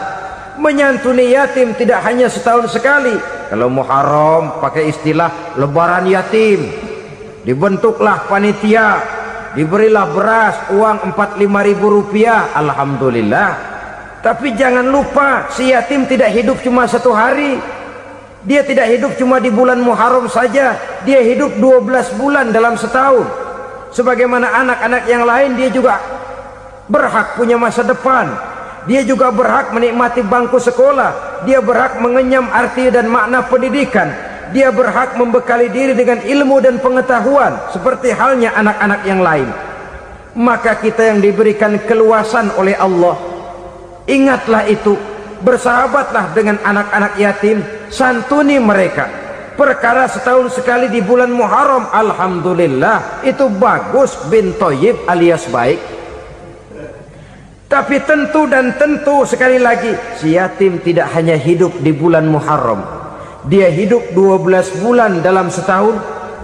Menyantuni yatim tidak hanya setahun sekali. Kalau Muharram pakai istilah lebaran yatim, dibentuklah panitia, diberilah beras, uang 45.000 rupiah, alhamdulillah. Tapi jangan lupa, si yatim tidak hidup cuma satu hari. Dia tidak hidup cuma di bulan Muharram saja, dia hidup 12 bulan dalam setahun. Sebagaimana anak-anak yang lain, dia juga berhak punya masa depan. Dia juga berhak menikmati bangku sekolah. Dia berhak mengenyam arti dan makna pendidikan. Dia berhak membekali diri dengan ilmu dan pengetahuan seperti halnya anak-anak yang lain. Maka kita yang diberikan keluasan oleh Allah, ingatlah itu, bersahabatlah dengan anak-anak yatim, santuni mereka. Perkara setahun sekali di bulan Muharram, alhamdulillah, itu bagus, bin Thayyib alias baik. Tapi tentu dan tentu sekali lagi, si yatim tidak hanya hidup di bulan Muharram. Dia hidup 12 bulan dalam setahun.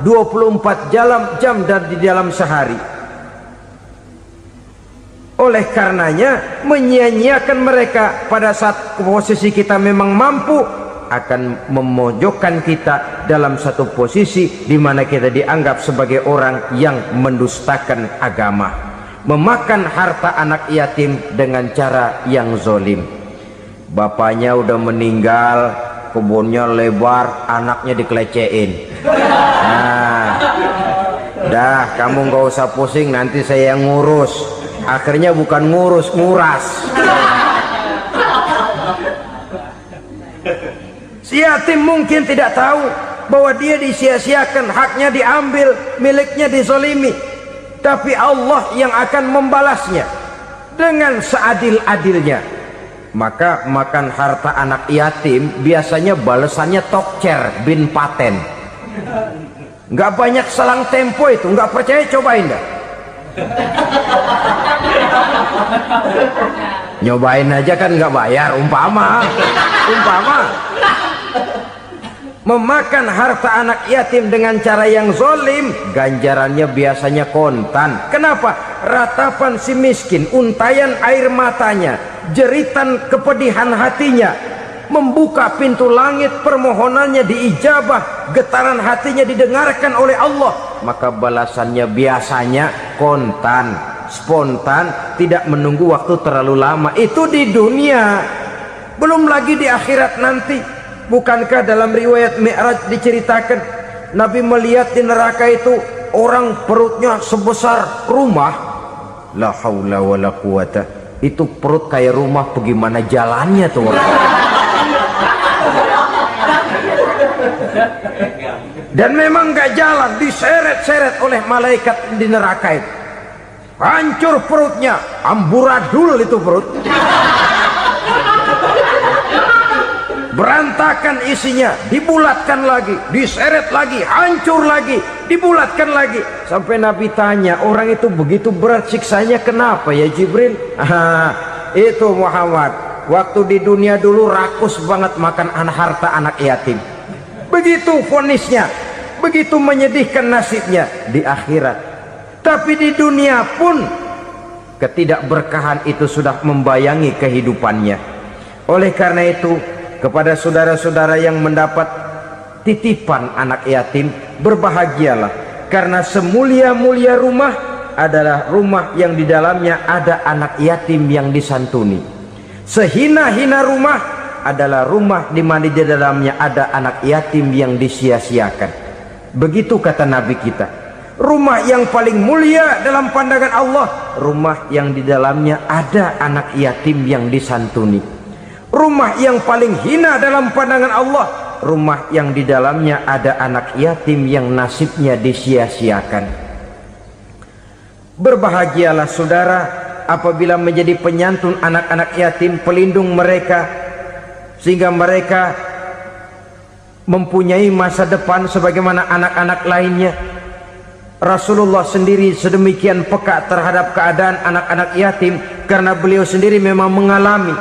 24 jam dan di dalam sehari. Oleh karenanya menyia-nyiakan mereka pada saat posisi kita memang mampu akan memojokkan kita dalam satu posisi di mana kita dianggap sebagai orang yang mendustakan agama, memakan harta anak yatim dengan cara yang zolim. Bapaknya udah meninggal, kebunnya lebar, anaknya dikelecehin. Nah, dah kamu nggak usah pusing, nanti saya yang ngurus. Akhirnya bukan ngurus, nguras. Si yatim mungkin tidak tahu bahwa dia disia-siakan, haknya diambil, miliknya dizolimi, tapi Allah yang akan membalasnya dengan seadil-adilnya. Maka makan harta anak yatim biasanya balasannya tokcer bin paten. Nggak banyak selang tempo itu, nggak percaya cobain dah. Nyobain aja kan nggak bayar, umpama memakan harta anak yatim dengan cara yang zolim, ganjarannya biasanya kontan. Kenapa? Ratapan si miskin, untayan air matanya, jeritan kepedihan hatinya, membuka pintu langit, permohonannya diijabah, getaran hatinya didengarkan oleh Allah, maka balasannya biasanya kontan, spontan, tidak menunggu waktu terlalu lama. Itu di dunia, belum lagi di akhirat nanti. Bukankah dalam riwayat Mi'raj diceritakan Nabi melihat di neraka itu orang perutnya sebesar rumah, la haula wala quwata, itu perut kayak rumah, bagaimana jalannya tuh orang? Dan memang gak jalan, diseret-seret oleh malaikat di neraka itu. Hancur perutnya, amburadul itu perut. Berantakan isinya, dibulatkan lagi, diseret lagi, hancur lagi, dibulatkan lagi. Sampai Nabi tanya, orang itu begitu berat siksanya kenapa ya Jibril? Itu Muhammad, waktu di dunia dulu rakus banget makan harta anak yatim. Begitu vonisnya, begitu menyedihkan nasibnya di akhirat. Tapi di dunia pun ketidakberkahan itu sudah membayangi kehidupannya. Oleh karena itu, kepada saudara-saudara yang mendapat titipan anak yatim, berbahagialah, karena semulia-mulia rumah adalah rumah yang di dalamnya ada anak yatim yang disantuni. Sehina-hina rumah adalah rumah di mana di dalamnya ada anak yatim yang disia-siakan. Begitu kata Nabi kita. Rumah yang paling mulia dalam pandangan Allah, rumah yang di dalamnya ada anak yatim yang disantuni. Rumah yang paling hina dalam pandangan Allah, rumah yang di dalamnya ada anak yatim yang nasibnya disia-siakan. Berbahagialah saudara apabila menjadi penyantun anak-anak yatim, pelindung mereka, sehingga mereka mempunyai masa depan sebagaimana anak-anak lainnya. Rasulullah sendiri sedemikian peka terhadap keadaan anak-anak yatim karena beliau sendiri memang mengalami.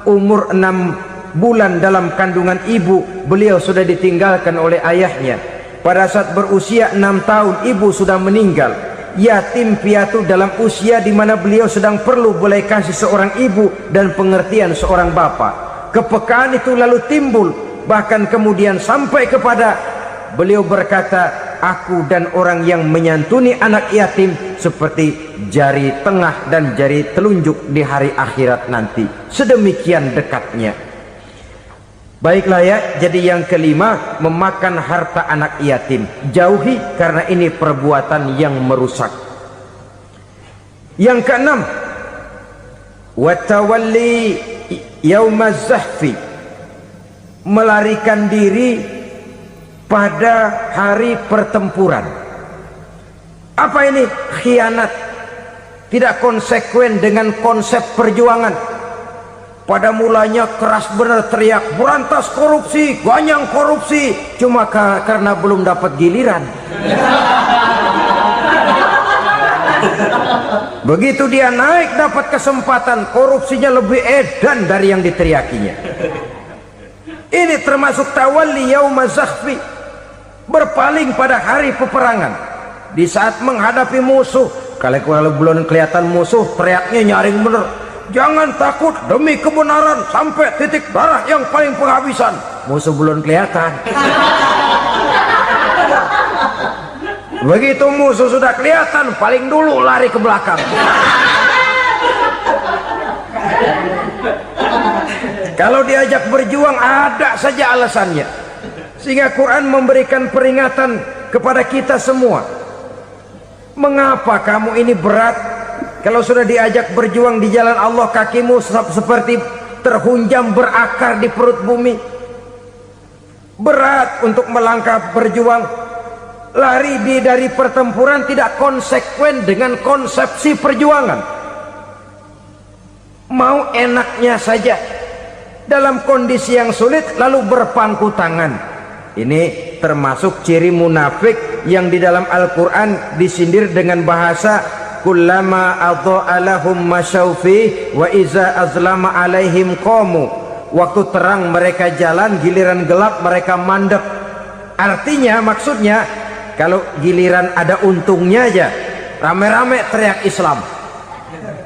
Umur 6 bulan dalam kandungan ibu, beliau sudah ditinggalkan oleh ayahnya. Pada saat berusia 6 tahun ibu sudah meninggal. Yatim piatu dalam usia di mana beliau sedang perlu belas kasih seorang ibu dan pengertian seorang bapak. Kepekaan itu lalu timbul, bahkan kemudian sampai kepada beliau berkata, aku dan orang yang menyantuni anak yatim seperti jari tengah dan jari telunjuk di hari akhirat nanti. Sedemikian dekatnya. Baiklah ya, jadi yang kelima, memakan harta anak yatim. Jauhi, karena ini perbuatan yang merusak. Yang keenam, watawalli yaumaz zahfi, melarikan diri pada hari pertempuran. Apa ini? Khianat, tidak konsekuen dengan konsep perjuangan. Pada mulanya keras benar teriak berantas korupsi, ganyang korupsi, cuma karena belum dapat giliran. Begitu dia naik dapat kesempatan, korupsinya lebih edan dari yang diteriakinya. Ini termasuk tawalli yaumaz zahfi. berpaling pada hari peperangan. Di saat menghadapi musuh, kalau belum kelihatan musuh, teriaknya nyaring bener, jangan takut demi kebenaran sampai titik darah yang paling penghabisan. Musuh belum kelihatan. Begitu musuh sudah kelihatan, paling dulu lari ke belakang. Kalau diajak berjuang ada saja alasannya. Sehingga Quran memberikan peringatan kepada kita semua. Mengapa kamu ini berat? Kalau sudah diajak berjuang di jalan Allah, kakimu seperti terhunjam berakar di perut bumi. Berat untuk melangkah berjuang. Lari dari pertempuran tidak konsekuen dengan konsepsi perjuangan. Mau enaknya saja dalam kondisi yang sulit lalu berpangku tangan. Ini termasuk ciri munafik yang di dalam Al-Quran disindir dengan bahasa kullama adha'a lahum masyaufi wa iza azlama alaihim qamu. Waktu terang mereka jalan, giliran gelap mereka mandek. Artinya, maksudnya, kalau giliran ada untungnya aja rame-rame teriak Islam,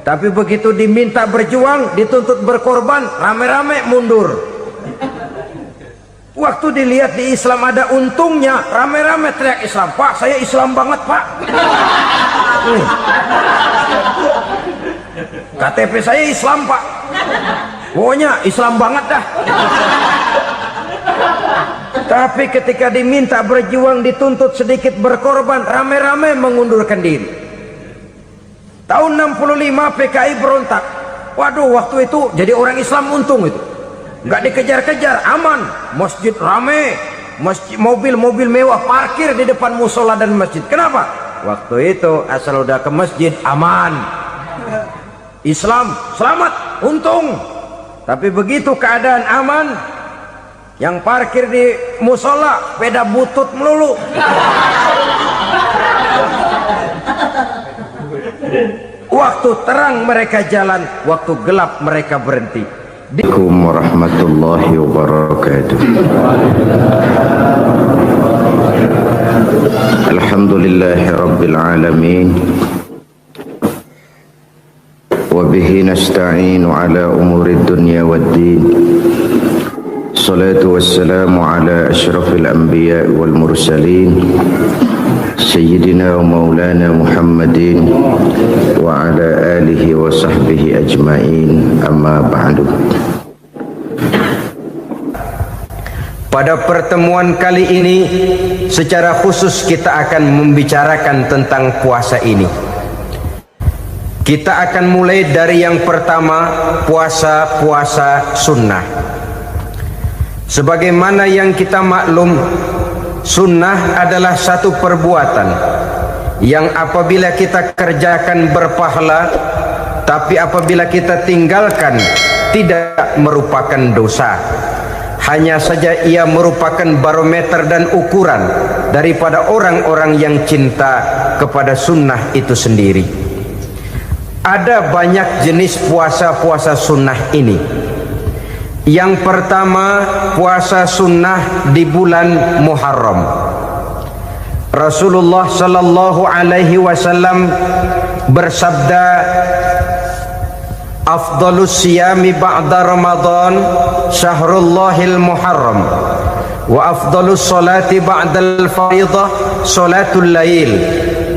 tapi begitu diminta berjuang, dituntut berkorban, rame-rame mundur. Waktu dilihat di Islam ada untungnya, rame-rame teriak Islam. Pak, saya Islam banget Pak, KTP saya Islam Pak, pokoknya Islam banget dah. Tapi ketika diminta berjuang, dituntut sedikit berkorban, rame-rame mengundurkan diri. Tahun 65 PKI berontak. Waduh, waktu itu jadi orang Islam untung itu. Nggak dikejar-kejar, aman. Masjid rame, mobil-mobil mewah parkir di depan musola dan masjid. Kenapa? Waktu itu asal udah ke masjid aman. Islam selamat, untung. Tapi begitu keadaan aman, yang parkir di musola sepeda butut melulu. Waktu terang mereka jalan, waktu gelap mereka berhenti. Assalamualaikum warahmatullahi wabarakatuh. Alhamdulillahi rabbil alamin. Wa bihi nasta'inu ala umurid dunya waddin. Salatu wassalamu ala ashrafil anbiya wal mursalin Sayyidina wa maulana Muhammadin wa ala alihi wa sahbihi ajma'in, amma ba'du. Pada pertemuan kali ini secara khusus kita akan membicarakan tentang puasa ini. Kita akan mulai dari yang pertama, puasa sunnah. Sebagaimana yang kita maklum, sunnah adalah satu perbuatan yang apabila kita kerjakan berpahala, tapi apabila kita tinggalkan tidak merupakan dosa. Hanya saja ia merupakan barometer dan ukuran daripada orang-orang yang cinta kepada sunnah itu sendiri. Ada banyak jenis puasa sunnah ini. Yang pertama, puasa sunnah di bulan Muharram. Rasulullah sallallahu alaihi wasallam bersabda, afdalus siyami ba'da Ramadan syahrullahil Muharram wa afdalus salati ba'dal fariḍah salatul lail.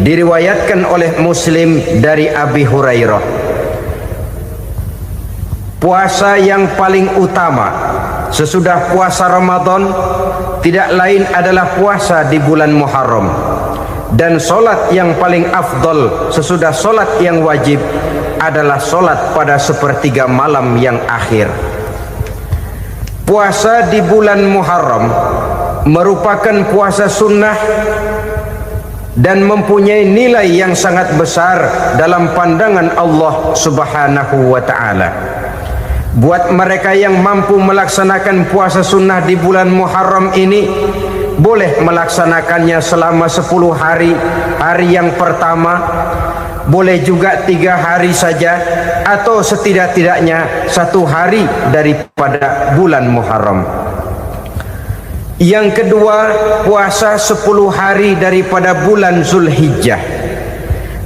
Diriwayatkan oleh Muslim dari Abi Hurairah. Puasa yang paling utama sesudah puasa Ramadan tidak lain adalah puasa di bulan Muharram. Dan solat yang paling afdol sesudah solat yang wajib adalah solat pada sepertiga malam yang akhir. Puasa di bulan Muharram merupakan puasa sunnah dan mempunyai nilai yang sangat besar dalam pandangan Allah Subhanahu wa ta'ala. Buat mereka yang mampu melaksanakan puasa sunnah di bulan Muharram ini, boleh melaksanakannya selama 10 hari. Hari yang pertama, boleh juga 3 hari saja, atau setidak-tidaknya 1 hari daripada bulan Muharram. Yang kedua, puasa 10 hari daripada bulan Zulhijjah.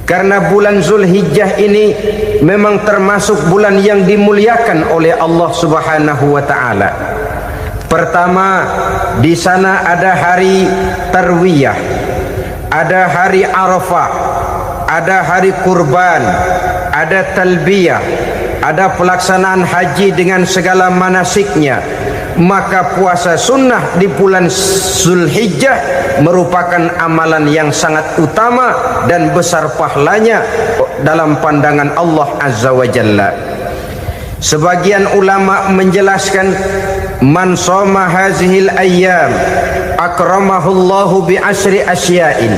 Karena bulan Zulhijjah ini memang termasuk bulan yang dimuliakan oleh Allah Subhanahu wa taala. Pertama, di sana ada hari Tarwiyah, ada hari Arafah, ada hari kurban, ada talbiyah, ada pelaksanaan haji dengan segala manasiknya. Maka puasa sunnah di bulan Zulhijjah merupakan amalan yang sangat utama dan besar pahalanya dalam pandangan Allah Azza wa Jalla. Sebagian ulama menjelaskan, man shoma hazihil ayyam akramahullahu bi asri asya'in.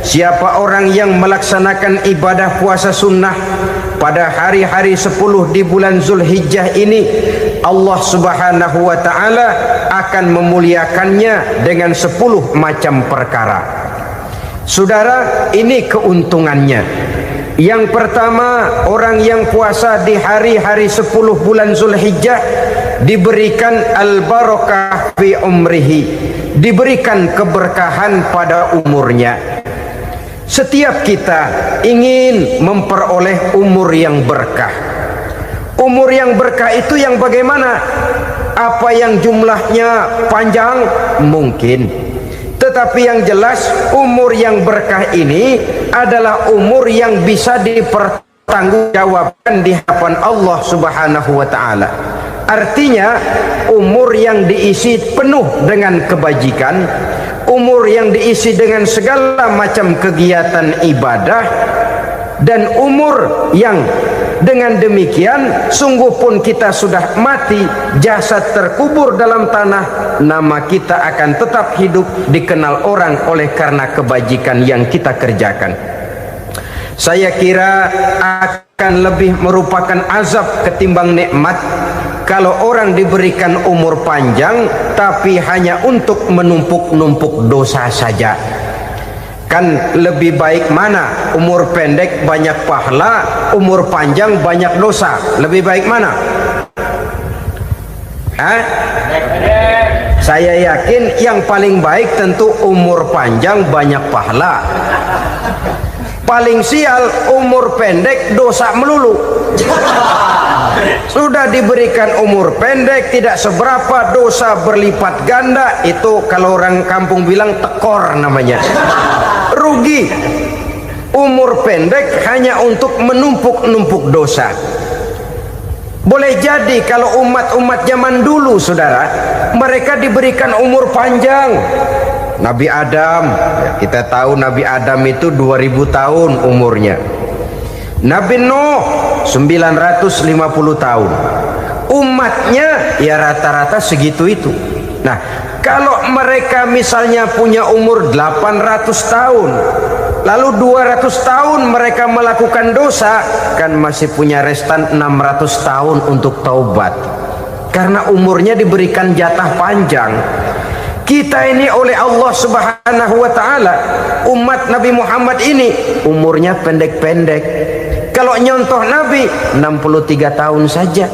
Siapa orang yang melaksanakan ibadah puasa sunnah pada hari-hari 10 di bulan Zulhijjah ini, Allah Subhanahu wa taala akan memuliakannya dengan 10 macam perkara. Saudara, ini keuntungannya. Yang pertama, orang yang puasa di hari-hari 10 bulan Zulhijjah diberikan al-barakah fi umrihi, diberikan keberkahan pada umurnya. Setiap kita ingin memperoleh umur yang berkah. Umur yang berkah itu yang bagaimana? Apa yang jumlahnya panjang? Mungkin. Tetapi yang jelas, umur yang berkah ini adalah umur yang bisa dipertanggungjawabkan di hadapan Allah Subhanahu wa taala. Artinya, umur yang diisi penuh dengan kebajikan, umur yang diisi dengan segala macam kegiatan ibadah, dan umur yang dengan demikian sungguh pun kita sudah mati, jasad terkubur dalam tanah, nama kita akan tetap hidup, dikenal orang oleh karena kebajikan yang kita kerjakan. Saya kira akan lebih merupakan azab ketimbang nikmat kalau orang diberikan umur panjang tapi hanya untuk menumpuk-numpuk dosa saja. Kan lebih baik mana? Umur pendek banyak pahala, umur panjang banyak dosa. Lebih baik mana? Saya yakin yang paling baik tentu umur panjang banyak pahala. Paling sial umur pendek dosa melulu. Sudah diberikan umur pendek tidak seberapa, dosa berlipat ganda. Itu kalau orang kampung bilang tekor namanya. Rugi. Umur pendek hanya untuk menumpuk-numpuk dosa. Boleh jadi kalau umat-umat zaman dulu, saudara, mereka diberikan umur panjang. Nabi Adam, kita tahu Nabi Adam itu 2000 tahun umurnya. Nabi Nuh 950 tahun. Umatnya ya rata-rata segitu itu. Nah, kalau mereka misalnya punya umur 800 tahun, lalu 200 tahun mereka melakukan dosa, kan masih punya restan 600 tahun untuk taubat. Karena umurnya diberikan jatah panjang. Kita ini oleh Allah Subhanahu wa taala, umat Nabi Muhammad ini umurnya pendek-pendek. Kalau nyontoh Nabi 63 tahun saja.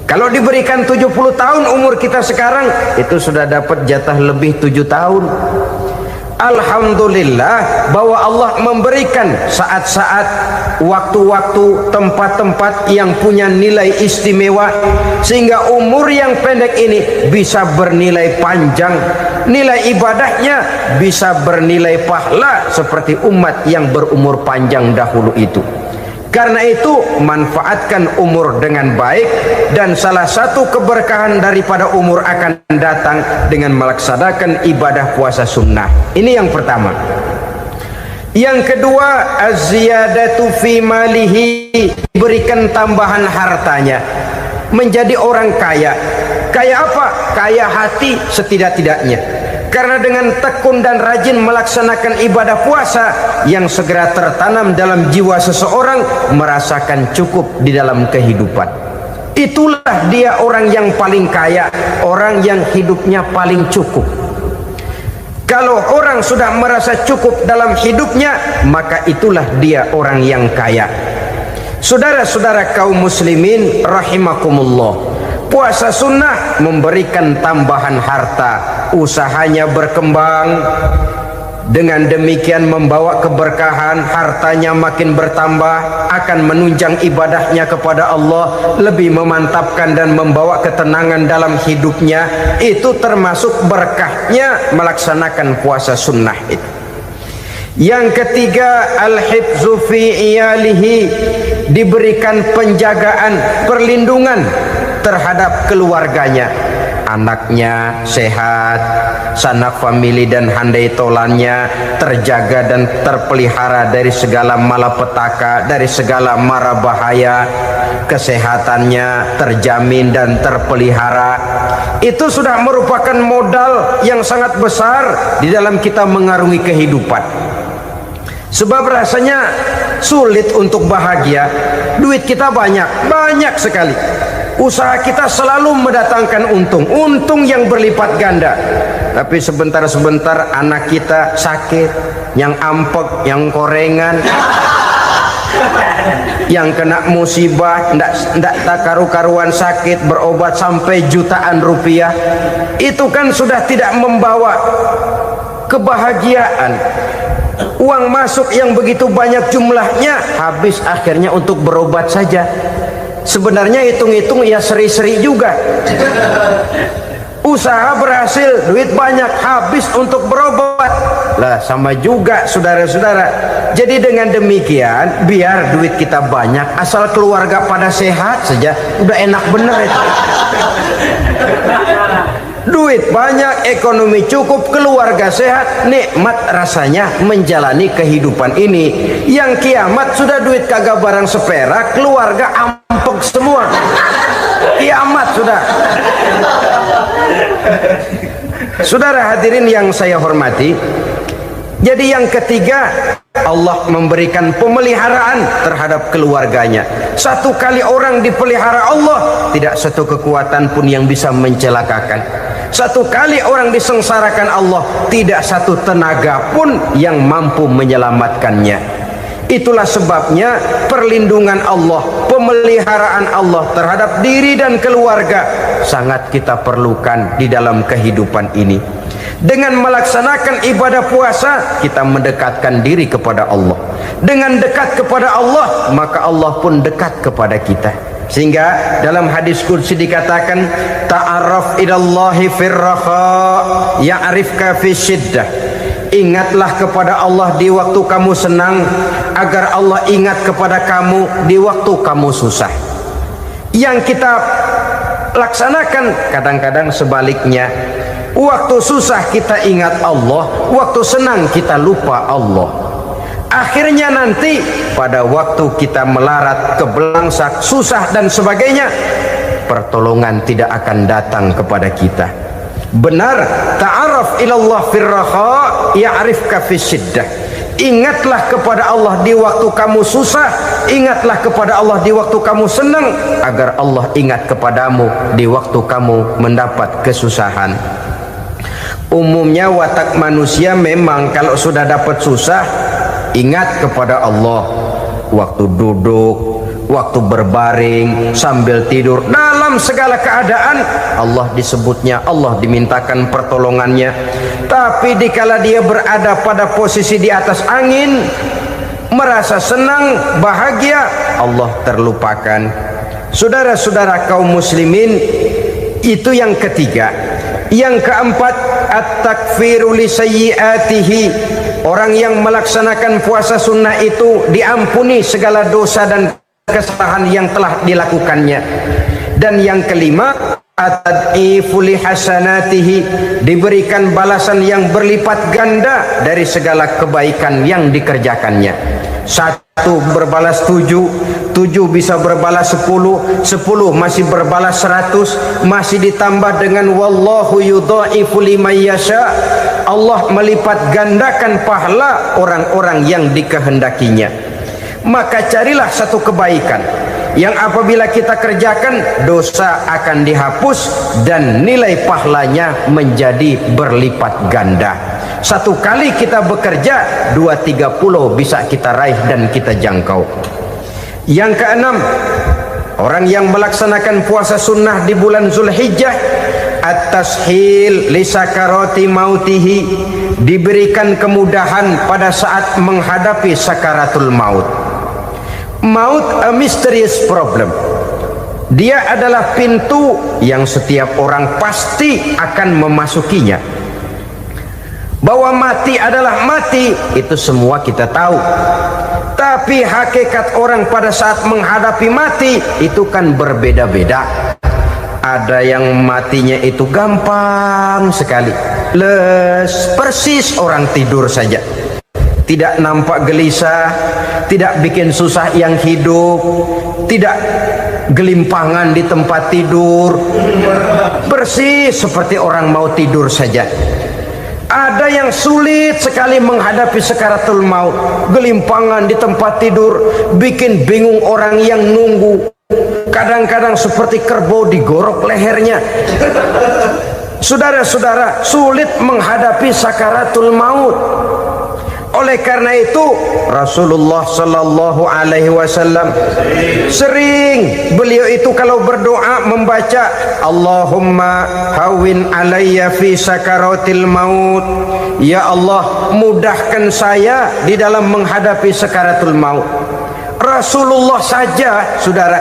Kalau diberikan 70 tahun umur kita sekarang, itu sudah dapat jatah lebih 7 tahun. Alhamdulillah bahwa Allah memberikan saat-saat, waktu-waktu, tempat-tempat yang punya nilai istimewa, sehingga umur yang pendek ini bisa bernilai panjang, nilai ibadahnya bisa bernilai pahala seperti umat yang berumur panjang dahulu itu. Karena itu manfaatkan umur dengan baik, dan salah satu keberkahan daripada umur akan datang dengan melaksanakan ibadah puasa sunnah. Ini yang pertama. Yang kedua, az-ziyadatu fi malihi, diberikan tambahan hartanya, menjadi orang kaya. Kaya apa? Kaya hati setidak-tidaknya. Karena dengan tekun dan rajin melaksanakan ibadah puasa yang segera tertanam dalam jiwa seseorang, merasakan cukup di dalam kehidupan. Itulah dia orang yang paling kaya, orang yang hidupnya paling cukup. Kalau orang sudah merasa cukup dalam hidupnya, maka itulah dia orang yang kaya. Saudara-saudara kaum muslimin rahimakumullah, Puasa sunnah memberikan tambahan harta, usahanya berkembang. Dengan demikian membawa keberkahan, hartanya makin bertambah, akan menunjang ibadahnya kepada Allah, lebih memantapkan dan membawa ketenangan dalam hidupnya. Itu termasuk berkahnya melaksanakan puasa sunnah itu. Yang ketiga, al-hifzu fi iyalihi, diberikan penjagaan, perlindungan terhadap keluarganya. Anaknya sehat, sanak famili dan handai tolannya terjaga dan terpelihara dari segala malapetaka, dari segala mara bahaya. Kesehatannya terjamin dan terpelihara. Itu sudah merupakan modal yang sangat besar di dalam kita mengarungi kehidupan. Sebab rasanya sulit untuk bahagia. Duit kita banyak sekali. Usaha kita selalu mendatangkan untung yang berlipat ganda. Tapi sebentar-sebentar anak kita sakit, yang ampek, yang korengan, yang kena musibah, ndak karu-karuan sakit, berobat sampai jutaan rupiah. Itu kan sudah tidak membawa kebahagiaan. Uang masuk yang begitu banyak jumlahnya habis akhirnya untuk berobat saja. Sebenarnya hitung-hitung ya seri-seri juga. Usaha berhasil, duit banyak, habis untuk berobat. Lah sama juga saudara-saudara. Jadi dengan demikian biar duit kita banyak, asal keluarga pada sehat saja, udah enak bener itu. Duit banyak, ekonomi cukup, keluarga sehat, nikmat rasanya menjalani kehidupan ini. Yang kiamat sudah duit kagak barang seperak, keluarga ampek semua. Kiamat sudah. Saudara hadirin yang saya hormati, jadi yang ketiga, Allah memberikan pemeliharaan terhadap keluarganya. Satu kali orang dipelihara Allah, tidak satu kekuatan pun yang bisa mencelakakan. Satu kali orang disengsarakan Allah, tidak satu tenaga pun yang mampu menyelamatkannya. Itulah sebabnya perlindungan Allah, pemeliharaan Allah terhadap diri dan keluarga sangat kita perlukan di dalam kehidupan ini. Dengan melaksanakan ibadah puasa, kita mendekatkan diri kepada Allah. Dengan dekat kepada Allah, maka Allah pun dekat kepada kita. Sehingga dalam hadis qudsi dikatakan, ta'arraf ilallahi firraha ya'rifka fi syiddah. Ingatlah kepada Allah di waktu kamu senang, agar Allah ingat kepada kamu di waktu kamu susah. Yang kita laksanakan kadang-kadang sebaliknya. Waktu susah kita ingat Allah, waktu senang kita lupa Allah. Akhirnya nanti pada waktu kita melarat, kebelangsak, susah dan sebagainya, pertolongan tidak akan datang kepada kita. Benar, ta'aruf ilallah firraha ya'rifka fisyiddah. Ingatlah kepada Allah di waktu kamu susah, ingatlah kepada Allah di waktu kamu senang, agar Allah ingat kepadamu di waktu kamu mendapat kesusahan. Umumnya watak manusia memang kalau sudah dapat susah, ingat kepada Allah. Waktu duduk, waktu berbaring, sambil tidur, dalam segala keadaan Allah disebutnya, Allah dimintakan pertolongannya. Tapi dikala dia berada pada posisi di atas angin, merasa senang, bahagia, Allah terlupakan. Saudara-saudara kaum muslimin, itu yang ketiga. Yang keempat, at-takfiru li sayyiatihi. Orang yang melaksanakan puasa sunnah itu diampuni segala dosa dan kesalahan yang telah dilakukannya. Dan yang kelima, at-tad'ifu li hasanatihi, diberikan balasan yang berlipat ganda dari segala kebaikan yang dikerjakannya. Satu berbalas 7, 7 bisa berbalas 10, 10 masih berbalas 100, masih ditambah dengan wallahu yudha'ifu liman yasha. Allah melipat gandakan pahala orang-orang yang dikehendakinya. Maka carilah satu kebaikan yang apabila kita kerjakan, dosa akan dihapus dan nilai pahalanya menjadi berlipat ganda. Satu kali kita bekerja, 2-3 pulau bisa kita raih dan kita jangkau. Yang keenam, orang yang melaksanakan puasa sunnah di bulan Zulhijjah, at-tashil li sakarati mautihi, diberikan kemudahan pada saat menghadapi sakaratul maut. Maut a mysterious problem. Dia adalah pintu yang setiap orang pasti akan memasukinya. Bahwa mati adalah mati, itu semua kita tahu. Tapi hakikat orang pada saat menghadapi mati itu kan berbeda-beda. Ada yang matinya itu gampang sekali, persis orang tidur saja, tidak nampak gelisah, tidak bikin susah yang hidup, tidak gelimpangan di tempat tidur, persis seperti orang mau tidur saja. Ada yang sulit sekali menghadapi sakaratul maut, gelimpangan di tempat tidur, bikin bingung orang yang nunggu. Kadang-kadang seperti kerbau digorok lehernya. Saudara-saudara, sulit menghadapi sakaratul maut. Oleh karena itu Rasulullah sallallahu alaihi wasallam sering beliau itu kalau berdoa membaca Allahumma hawin alayya fi sakaratil maut. Ya Allah, mudahkan saya di dalam menghadapi sakaratul maut. Rasulullah saja, saudara,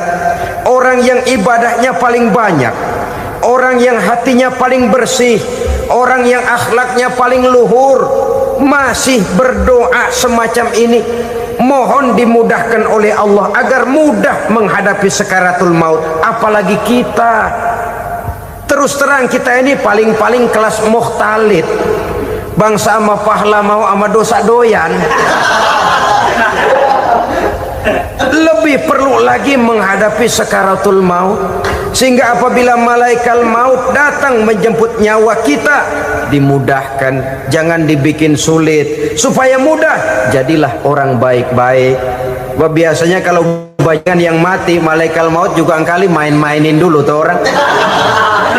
orang yang ibadahnya paling banyak, orang yang hatinya paling bersih, orang yang akhlaknya paling luhur, masih berdoa semacam ini, mohon dimudahkan oleh Allah agar mudah menghadapi sakaratul maut. Apalagi kita, terus terang kita ini paling-paling kelas mukhtalid, bangsa sama pahala mau sama dosa doyan. Lebih perlu lagi menghadapi sakaratul maut, sehingga apabila malaikat maut datang menjemput nyawa kita, dimudahkan, jangan dibikin sulit, supaya mudah. Jadilah orang baik-baik. Biasanya kalau banyak yang mati, malaikat maut juga kali main-mainin dulu tuh orang,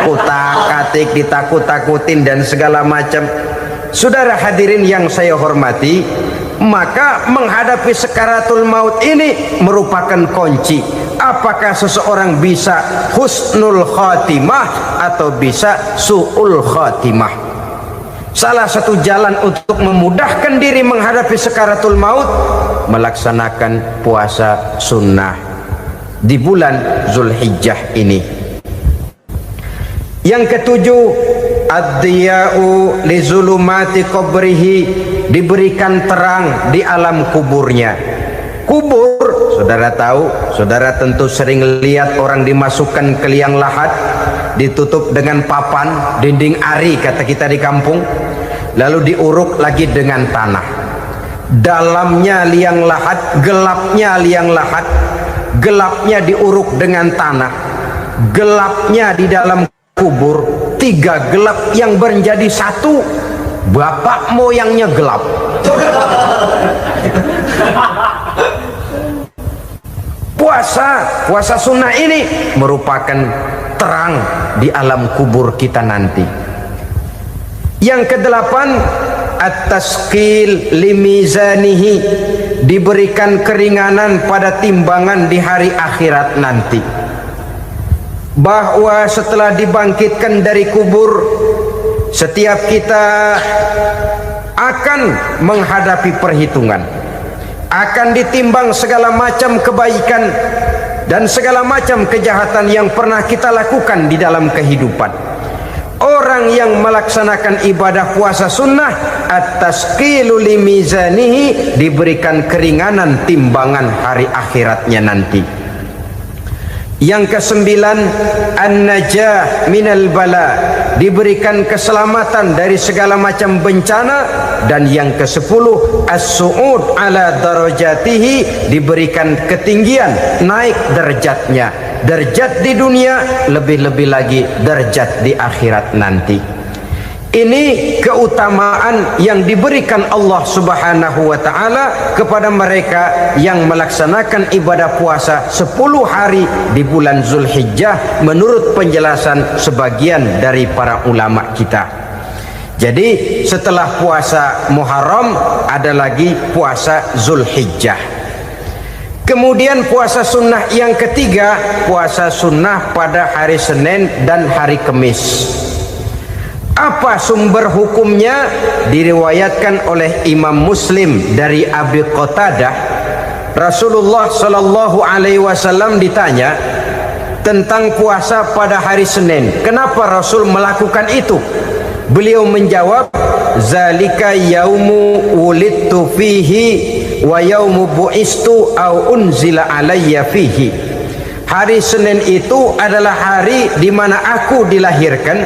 utak-atik, ditakut-takutin dan segala macam. Saudara hadirin yang saya hormati, maka menghadapi sakaratul maut ini merupakan kunci. Apakah seseorang bisa husnul khatimah atau bisa su'ul khatimah? Salah satu jalan untuk memudahkan diri menghadapi sakaratul maut, melaksanakan puasa sunnah di bulan Zulhijjah ini. Yang ketujuh, ad-diya'u li zulumati qabrihi, diberikan terang di alam kuburnya. Kubur, saudara tahu, saudara tentu sering lihat orang dimasukkan ke liang lahat, ditutup dengan papan, dinding ari kata kita di kampung, lalu diuruk lagi dengan tanah. Dalamnya liang lahat, gelapnya liang lahat, gelapnya diuruk dengan tanah, gelapnya di dalam kubur, tiga gelap yang menjadi satu. Bapak moyangnya gelap. Puasa sunnah ini merupakan terang di alam kubur kita nanti. Yang kedelapan, at-tasqil limizanihi, diberikan keringanan pada timbangan di hari akhirat nanti. Bahwa setelah dibangkitkan dari kubur, setiap kita akan menghadapi perhitungan, akan ditimbang segala macam kebaikan dan segala macam kejahatan yang pernah kita lakukan di dalam kehidupan. Orang yang melaksanakan ibadah puasa sunnah, at-tasqilu limizanihi, diberikan keringanan timbangan hari akhiratnya nanti. Yang kesembilan, an-najah minal bala, diberikan keselamatan dari segala macam bencana. Dan yang kesepuluh, as-su'ud ala darajatihi, diberikan ketinggian, naik derajatnya, derajat di dunia, lebih-lebih lagi derajat di akhirat nanti. Ini keutamaan yang diberikan Allah Subhanahu wa ta'ala kepada mereka yang melaksanakan ibadah puasa 10 hari di bulan Zulhijjah menurut penjelasan sebagian dari para ulama kita. Jadi setelah puasa Muharram ada lagi puasa Zulhijjah. Kemudian puasa sunnah yang ketiga, puasa sunnah pada hari Senin dan hari Kamis. Apa sumber hukumnya? Diriwayatkan oleh Imam Muslim dari Abi Qatadah, Rasulullah Shallallahu Alaihi Wasallam ditanya tentang puasa pada hari Senin. Kenapa Rasul melakukan itu? Beliau menjawab, zalika yaumu wulidtu fihi wa yaumu bu'istu au unzila alayya fihi. Hari Senin itu adalah hari di mana aku dilahirkan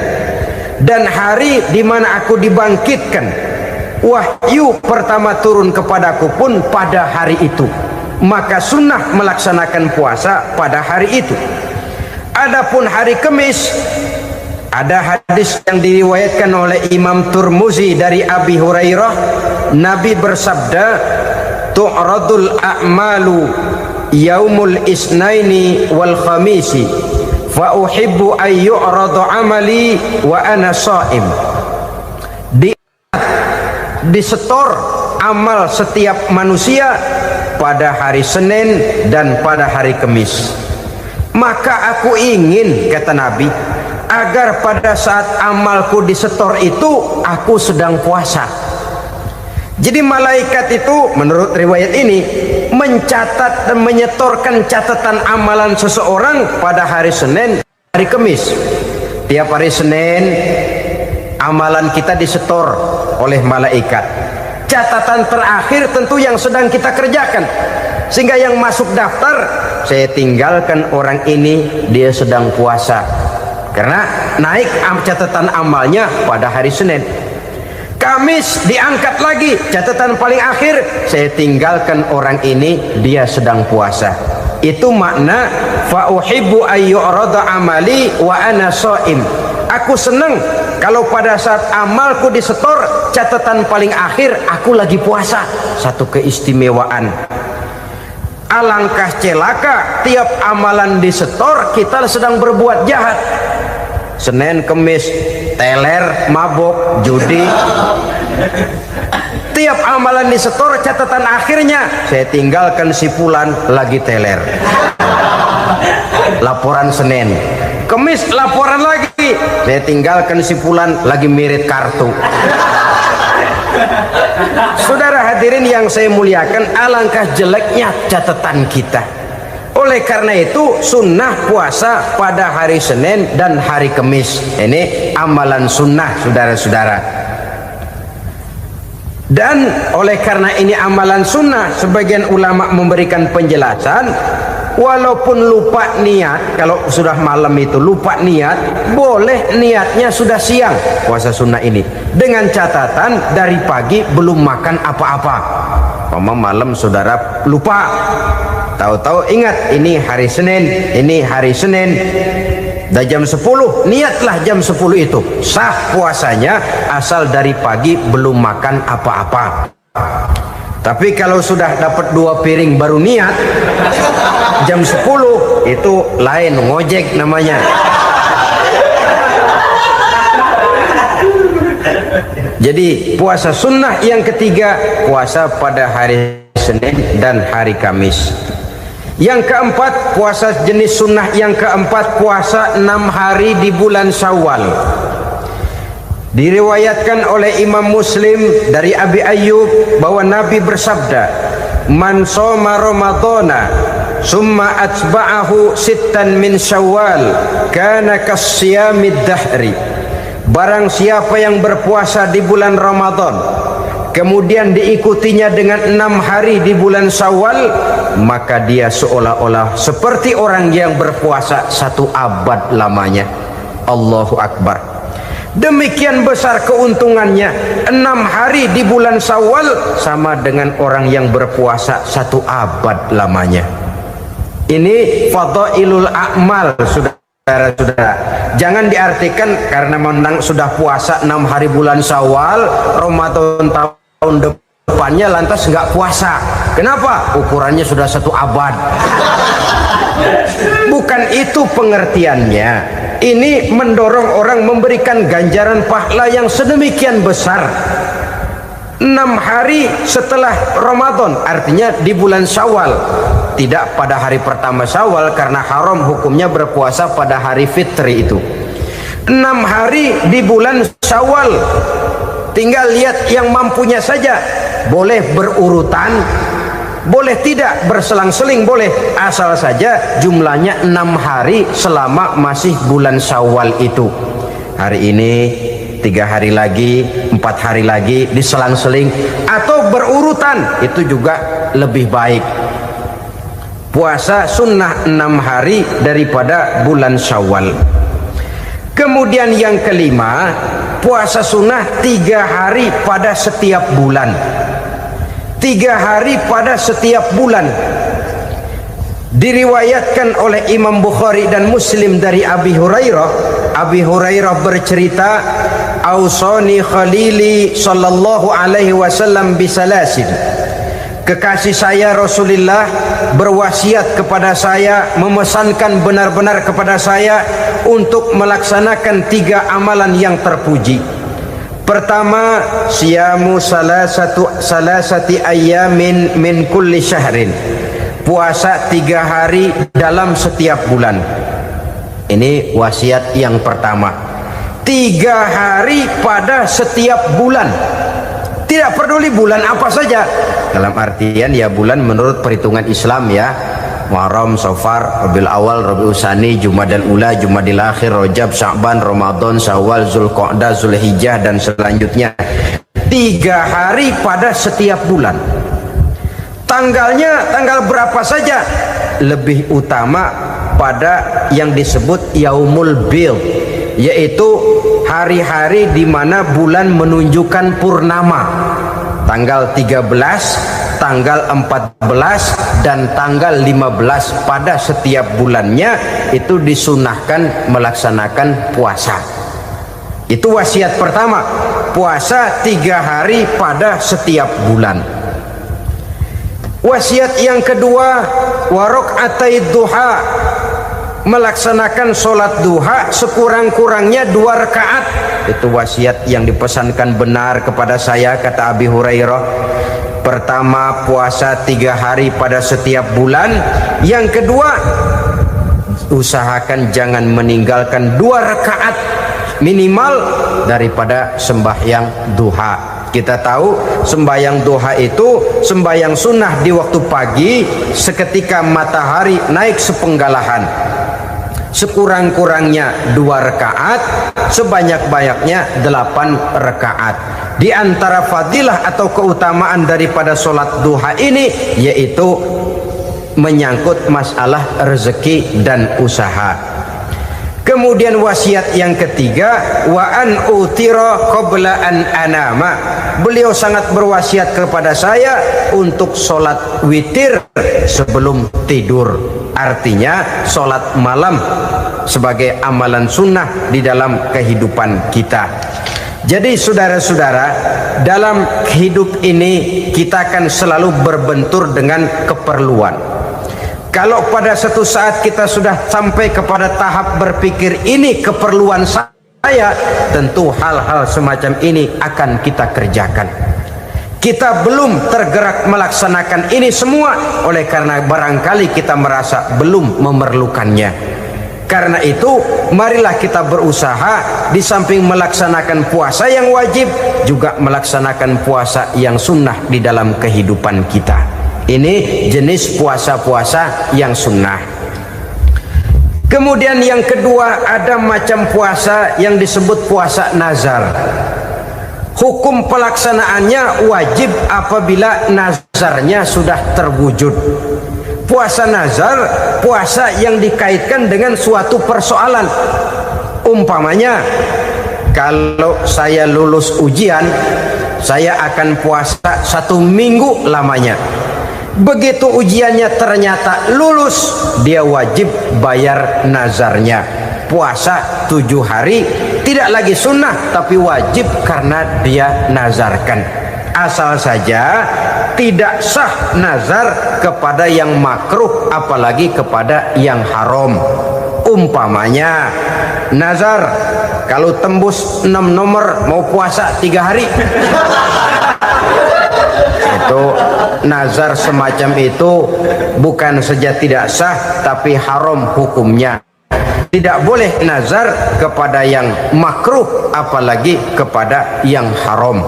dan hari di mana aku dibangkitkan. Wahyu pertama turun kepadaku pun pada hari itu. Maka sunnah melaksanakan puasa pada hari itu. Adapun hari Kamis, ada hadis yang diriwayatkan oleh Imam Turmuzi dari Abi Hurairah, Nabi bersabda, tu'radul a'malu yaumul isnaini wal khamisi fa uhibbu ay yu'radu amali wa ana sha'im. Disetor amal setiap manusia pada hari Senin dan pada hari Kamis. Maka aku ingin, kata Nabi, agar pada saat amalku disetor itu aku sedang puasa. Jadi malaikat itu menurut riwayat ini mencatat dan menyetorkan catatan amalan seseorang pada hari Senin, hari Kamis. Tiap hari Senin amalan kita disetor oleh malaikat. Catatan terakhir tentu yang sedang kita kerjakan, sehingga yang masuk daftar, saya tinggalkan orang ini, dia sedang puasa, karena naik catatan amalnya pada hari Senin. Kamis diangkat lagi, catatan paling akhir, saya tinggalkan orang ini, dia sedang puasa. Itu makna fa uhibbu ay yu'rada amali wa ana shaim. Aku senang kalau pada saat amalku disetor, catatan paling akhir aku lagi puasa. Satu keistimewaan. Alangkah celaka tiap amalan disetor kita sedang berbuat jahat. Senin, Kamis, teler, mabok, judi. Tiap amalan disetor, catatan akhirnya saya tinggalkan si fulan lagi teler. Laporan Senin. Kamis laporan lagi, saya tinggalkan si fulan lagi mirip kartu. Saudara hadirin yang saya muliakan, alangkah jeleknya catatan kita. Oleh karena itu sunnah puasa pada hari Senin dan hari Kamis. Ini amalan sunnah, saudara-saudara. Dan oleh karena ini amalan sunnah, sebagian ulama memberikan penjelasan, walaupun lupa niat, kalau sudah malam itu lupa niat, boleh niatnya sudah siang puasa sunnah ini, dengan catatan dari pagi belum makan apa-apa. Malam saudara lupa, tahu-tahu ingat ini hari Senin, dah jam 10, niatlah jam 10 itu sah puasanya, asal dari pagi belum makan apa-apa. Tapi kalau sudah dapat 2 piring baru niat jam 10, itu lain, ngojek namanya. Jadi puasa sunnah yang ketiga, puasa pada hari Senin dan hari Kamis. Yang keempat, puasa jenis sunnah yang keempat, puasa 6 hari di bulan Syawal. Diriwayatkan oleh Imam Muslim dari Abi Ayyub bahwa Nabi bersabda, man shoma ramadhana summa atba'ahu sittan min Syawal kana kasyamid dahri. Barang siapa yang berpuasa di bulan Ramadan kemudian diikutinya dengan 6 hari di bulan Syawal, maka dia seolah-olah seperti orang yang berpuasa 1 abad lamanya. Allahu Akbar. Demikian besar keuntungannya. 6 hari di bulan Syawal sama dengan orang yang berpuasa 1 abad lamanya. Ini fadailul a'mal, saudara-saudara. Jangan diartikan karena menang sudah puasa 6 hari bulan Syawal, Ramadan tahun depannya lantas nggak puasa. Kenapa? Ukurannya sudah 1 abad. Bukan itu pengertiannya. Ini mendorong orang memberikan ganjaran pahala yang sedemikian besar. 6 hari setelah Ramadan, artinya di bulan Syawal, tidak pada hari pertama Syawal karena haram hukumnya berpuasa pada hari fitri itu. 6 hari di bulan Syawal, tinggal lihat yang mampunya saja, boleh berurutan, boleh tidak berselang-seling, boleh, asal saja jumlahnya 6 hari selama masih bulan Syawal itu. Hari ini 3 hari lagi, 4 hari lagi, diselang-seling atau berurutan, itu juga lebih baik. Puasa sunnah 6 hari daripada bulan Syawal. Kemudian yang kelima, puasa sunnah 3 hari pada setiap bulan. 3 hari pada setiap bulan. Diriwayatkan oleh Imam Bukhari dan Muslim dari Abi Hurairah. Abi Hurairah bercerita, "Ausani Khalili sallallahu alaihi wasallam bisalasin." Kekasih saya Rasulullah berwasiat kepada saya, memesankan benar-benar kepada saya untuk melaksanakan 3 amalan yang terpuji. Pertama, siyamu salasati ayyamin min kulli syahrin. Puasa 3 hari dalam setiap bulan. Ini wasiat yang pertama. 3 hari pada setiap bulan. Tidak peduli bulan apa saja. Dalam artian ya bulan menurut perhitungan Islam ya. Muharram, Safar, Rabiul Awal, Rabiul Tsani, Jumadal Ula, Jumadil Akhir, Rajab, Sya'ban, Ramadan, Syawal, Zulqa'dah, Zulhijjah dan selanjutnya. 3 hari pada setiap bulan. Tanggalnya tanggal berapa saja. Lebih utama pada yang disebut Yaumul Bid, yaitu hari-hari di mana bulan menunjukkan purnama. Tanggal 13, tanggal 14 dan tanggal 15 pada setiap bulannya itu disunahkan melaksanakan puasa. Itu wasiat pertama, puasa 3 hari pada setiap bulan. Wasiat yang kedua, warok'atai duha, melaksanakan sholat duha sekurang-kurangnya 2 rakaat. Itu wasiat yang dipesankan benar kepada saya, kata Abi Hurairah. Pertama, puasa 3 hari pada setiap bulan. Yang kedua, usahakan jangan meninggalkan 2 rakaat minimal daripada sembahyang duha. Kita tahu sembahyang duha itu sembahyang sunnah di waktu pagi seketika matahari naik sepenggalahan. Sekurang-kurangnya 2 rakaat, sebanyak-banyaknya 8 rakaat. Di antara fadilah atau keutamaan daripada sholat duha ini yaitu menyangkut masalah rezeki dan usaha. Kemudian wasiat yang ketiga, wa an utira qabla an anama. Beliau sangat berwasiat kepada saya untuk sholat witir sebelum tidur. Artinya sholat malam sebagai amalan sunnah di dalam kehidupan kita. Jadi saudara-saudara, dalam hidup ini kita akan selalu berbentur dengan keperluan. Kalau pada satu saat kita sudah sampai kepada tahap berpikir ini keperluan saya, tentu hal-hal semacam ini akan kita kerjakan. Kita belum tergerak melaksanakan ini semua oleh karena barangkali kita merasa belum memerlukannya. Karena itu marilah kita berusaha di samping melaksanakan puasa yang wajib juga melaksanakan puasa yang sunnah di dalam kehidupan kita. Ini jenis puasa-puasa yang sunnah. Kemudian yang kedua, ada macam puasa yang disebut puasa nazar. Hukum pelaksanaannya wajib apabila nazarnya sudah terwujud. Puasa nazar, puasa yang dikaitkan dengan suatu persoalan. Umpamanya, kalau saya lulus ujian, saya akan puasa 1 minggu lamanya. Begitu ujiannya ternyata lulus, dia wajib bayar nazarnya. Puasa 7 hari, tidak lagi sunnah tapi wajib karena dia nazarkan. Asal saja tidak sah nazar kepada yang makruh apalagi kepada yang haram. Umpamanya nazar kalau tembus 6 nomor mau puasa 3 hari. Itu nazar semacam itu bukan saja tidak sah, tapi haram hukumnya. Tidak boleh nazar kepada yang makruh, apalagi kepada yang haram.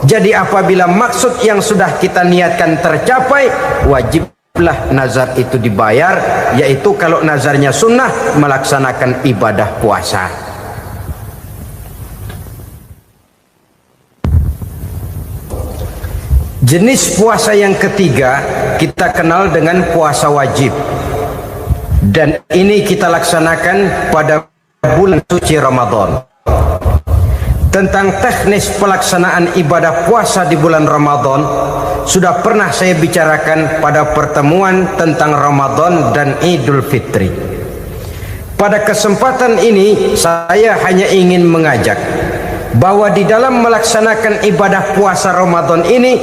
Jadi apabila maksud yang sudah kita niatkan tercapai, wajiblah nazar itu dibayar, yaitu kalau nazarnya sunnah, melaksanakan ibadah puasa. Jenis puasa yang ketiga kita kenal dengan puasa wajib, dan ini kita laksanakan pada bulan suci Ramadan. Tentang teknis pelaksanaan ibadah puasa di bulan Ramadan sudah pernah saya bicarakan pada pertemuan tentang Ramadan dan Idul Fitri. Pada kesempatan ini saya hanya ingin mengajak bahwa di dalam melaksanakan ibadah puasa Ramadan ini,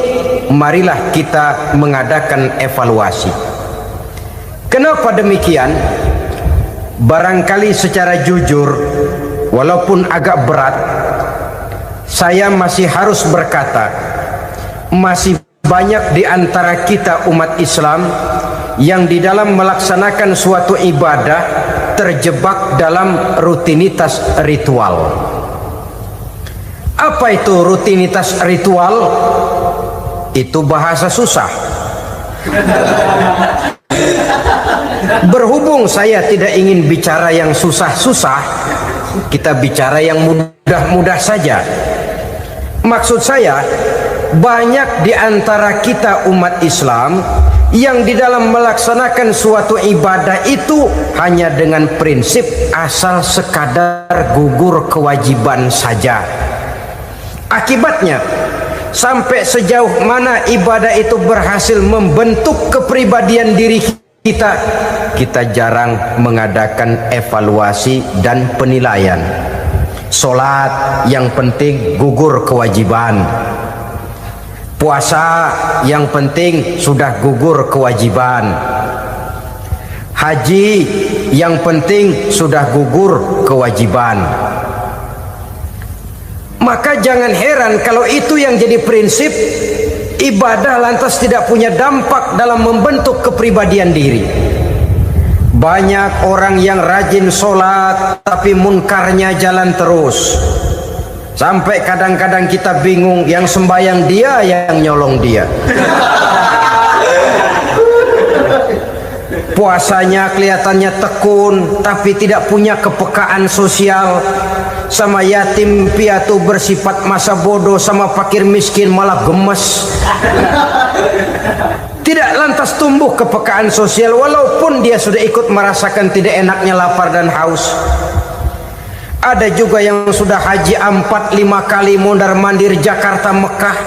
marilah kita mengadakan evaluasi. Kenapa demikian? Barangkali secara jujur, walaupun agak berat, saya masih harus berkata, masih banyak di antara kita umat Islam yang di dalam melaksanakan suatu ibadah terjebak dalam rutinitas ritual. Apa itu rutinitas ritual? Itu bahasa susah. Berhubung saya tidak ingin bicara yang susah-susah, kita bicara yang mudah-mudah saja. Maksud saya, banyak di antara kita umat Islam yang di dalam melaksanakan suatu ibadah itu hanya dengan prinsip asal sekadar gugur kewajiban saja. Akibatnya, sampai sejauh mana ibadah itu berhasil membentuk kepribadian diri kita, kita jarang mengadakan evaluasi dan penilaian. Sholat yang penting gugur kewajiban, puasa yang penting sudah gugur kewajiban, haji yang penting sudah gugur kewajiban. Maka jangan heran kalau itu yang jadi prinsip, ibadah lantas tidak punya dampak dalam membentuk kepribadian diri. Banyak orang yang rajin sholat tapi munkarnya jalan terus, sampai kadang-kadang kita bingung, yang sembahyang dia, yang nyolong dia. Puasanya kelihatannya tekun tapi tidak punya kepekaan sosial. Sama yatim piatu bersifat masa bodoh, sama fakir miskin malah gemes. Tidak lantas tumbuh kepekaan sosial walaupun dia sudah ikut merasakan tidak enaknya lapar dan haus. Ada juga yang sudah haji 4-5 kali mondar-mandir Jakarta Mekah,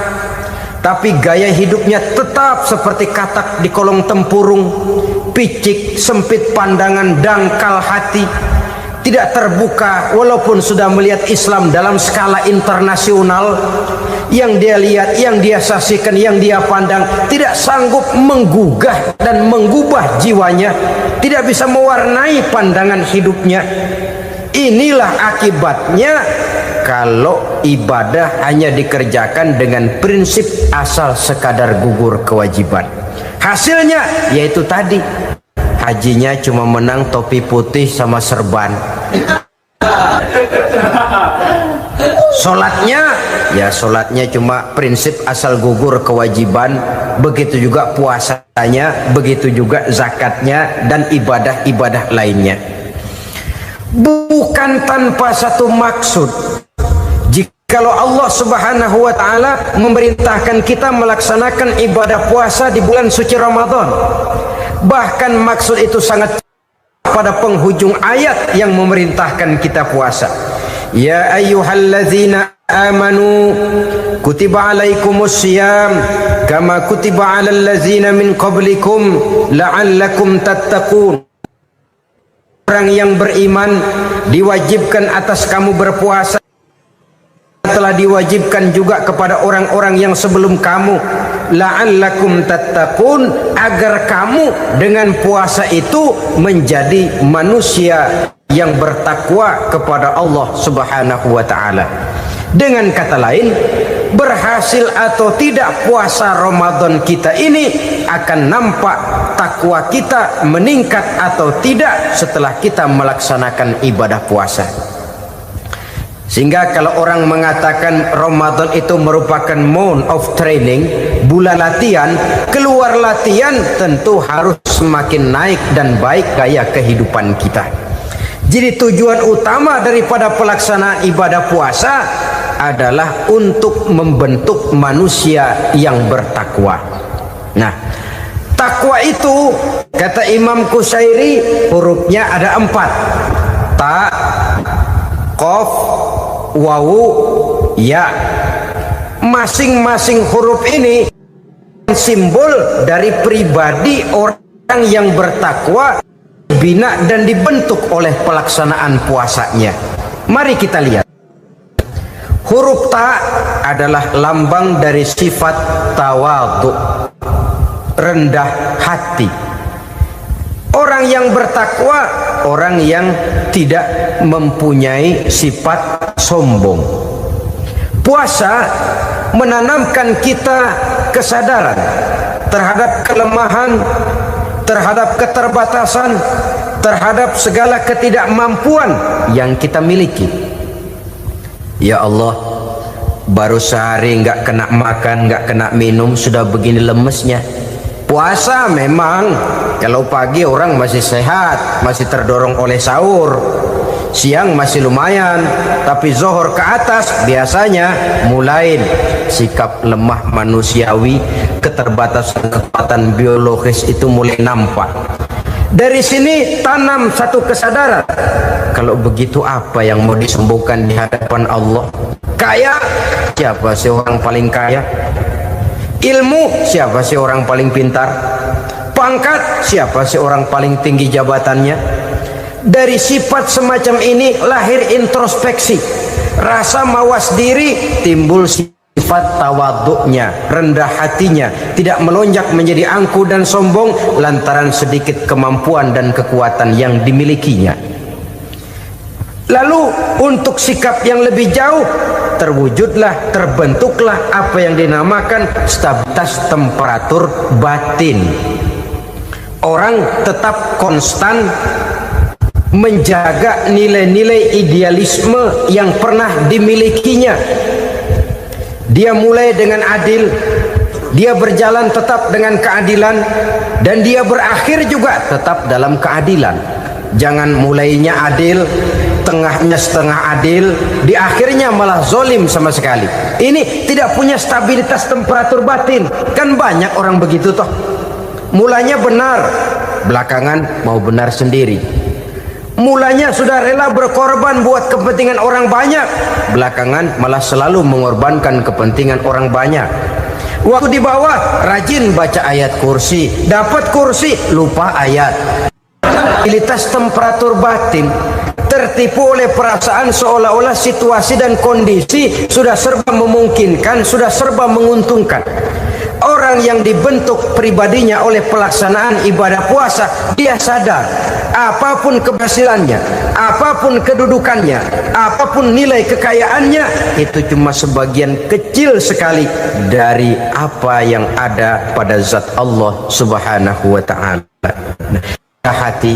tapi gaya hidupnya tetap seperti katak di kolong tempurung, picik, sempit pandangan, dangkal hati, tidak terbuka walaupun sudah melihat Islam dalam skala internasional. Yang dia lihat, yang dia saksikan, yang dia pandang tidak sanggup menggugah dan mengubah jiwanya, tidak bisa mewarnai pandangan hidupnya. Inilah akibatnya kalau ibadah hanya dikerjakan dengan prinsip asal sekadar gugur kewajiban. Hasilnya yaitu tadi, hajinya cuma menang topi putih sama serban. Sholatnya, ya sholatnya cuma prinsip asal gugur kewajiban. Begitu juga puasanya, begitu juga zakatnya dan ibadah-ibadah lainnya. Bukan tanpa satu maksud, jikalau Allah Subhanahu wa ta'ala memerintahkan kita melaksanakan ibadah puasa di bulan suci Ramadan, bahkan maksud itu sangat pada penghujung ayat yang memerintahkan kita puasa. Ya ayyuhalladzina amanu kutiba alaikumus syiyam kama kutiba alal ladzina min qablikum la'allakum tattaqun. Orang yang beriman diwajibkan atas kamu berpuasa, telah diwajibkan juga kepada orang-orang yang sebelum kamu, la'allakum tattaqun, agar kamu dengan puasa itu menjadi manusia yang bertakwa kepada Allah Subhanahu wa taala. Dengan kata lain, berhasil atau tidak puasa Ramadan kita ini akan nampak takwa kita meningkat atau tidak setelah kita melaksanakan ibadah puasa. Sehingga kalau orang mengatakan Ramadan itu merupakan month of training, bulan latihan, keluar latihan tentu harus semakin naik dan baik gaya kehidupan kita. Jadi tujuan utama daripada pelaksanaan ibadah puasa adalah untuk membentuk manusia yang bertakwa. Nah, takwa itu kata Imam Qusairi hurufnya ada 4. Ta, qaf, wawu, ya. Masing-masing huruf ini simbol dari pribadi orang yang bertakwa, bina dan dibentuk oleh pelaksanaan puasanya. Mari kita lihat. Huruf ta adalah lambang dari sifat tawadhu, rendah hati. Orang yang bertakwa, orang yang tidak mempunyai sifat sombong. Puasa menanamkan kita kesadaran terhadap kelemahan, terhadap keterbatasan, terhadap segala ketidakmampuan yang kita miliki. Ya Allah, baru sehari nggak kena makan, nggak kena minum, sudah begini lemesnya. Puasa memang kalau pagi orang masih sehat, masih terdorong oleh sahur, siang masih lumayan, tapi zuhur ke atas biasanya mulai sikap lemah manusiawi, keterbatasan kekuatan biologis itu mulai nampak. Dari sini tanam satu kesadaran, kalau begitu apa yang mau disembuhkan di hadapan Allah? Kaya, siapa sih orang paling kaya? Ilmu, siapa sih orang paling pintar? Pangkat, siapa sih orang paling tinggi jabatannya? Dari sifat semacam ini lahir introspeksi, rasa mawas diri, timbul sifat tawaduknya, rendah hatinya, tidak melonjak menjadi angku dan sombong lantaran sedikit kemampuan dan kekuatan yang dimilikinya. Lalu untuk sikap yang lebih jauh, terwujudlah, terbentuklah apa yang dinamakan stabilitas temperatur batin. Orang tetap konstan menjaga nilai-nilai idealisme yang pernah dimilikinya. Dia mulai dengan adil, dia berjalan tetap dengan keadilan, dan dia berakhir juga tetap dalam keadilan. Jangan mulainya adil, tengahnya setengah adil, di akhirnya malah zolim sama sekali. Ini tidak punya stabilitas temperatur batin. Kan banyak orang begitu toh. Mulanya benar, belakangan mau benar sendiri. Mulanya sudah rela berkorban buat kepentingan orang banyak, belakangan malah selalu mengorbankan kepentingan orang banyak. Waktu di bawah rajin baca ayat kursi, dapat kursi lupa ayat. Stabilitas temperatur batin, tertipu oleh perasaan seolah-olah situasi dan kondisi sudah serba memungkinkan, sudah serba menguntungkan. Orang yang dibentuk pribadinya oleh pelaksanaan ibadah puasa, dia sadar apapun keberhasilannya, apapun kedudukannya, apapun nilai kekayaannya, itu cuma sebagian kecil sekali dari apa yang ada pada zat Allah Subhanahu wa ta'ala. Hati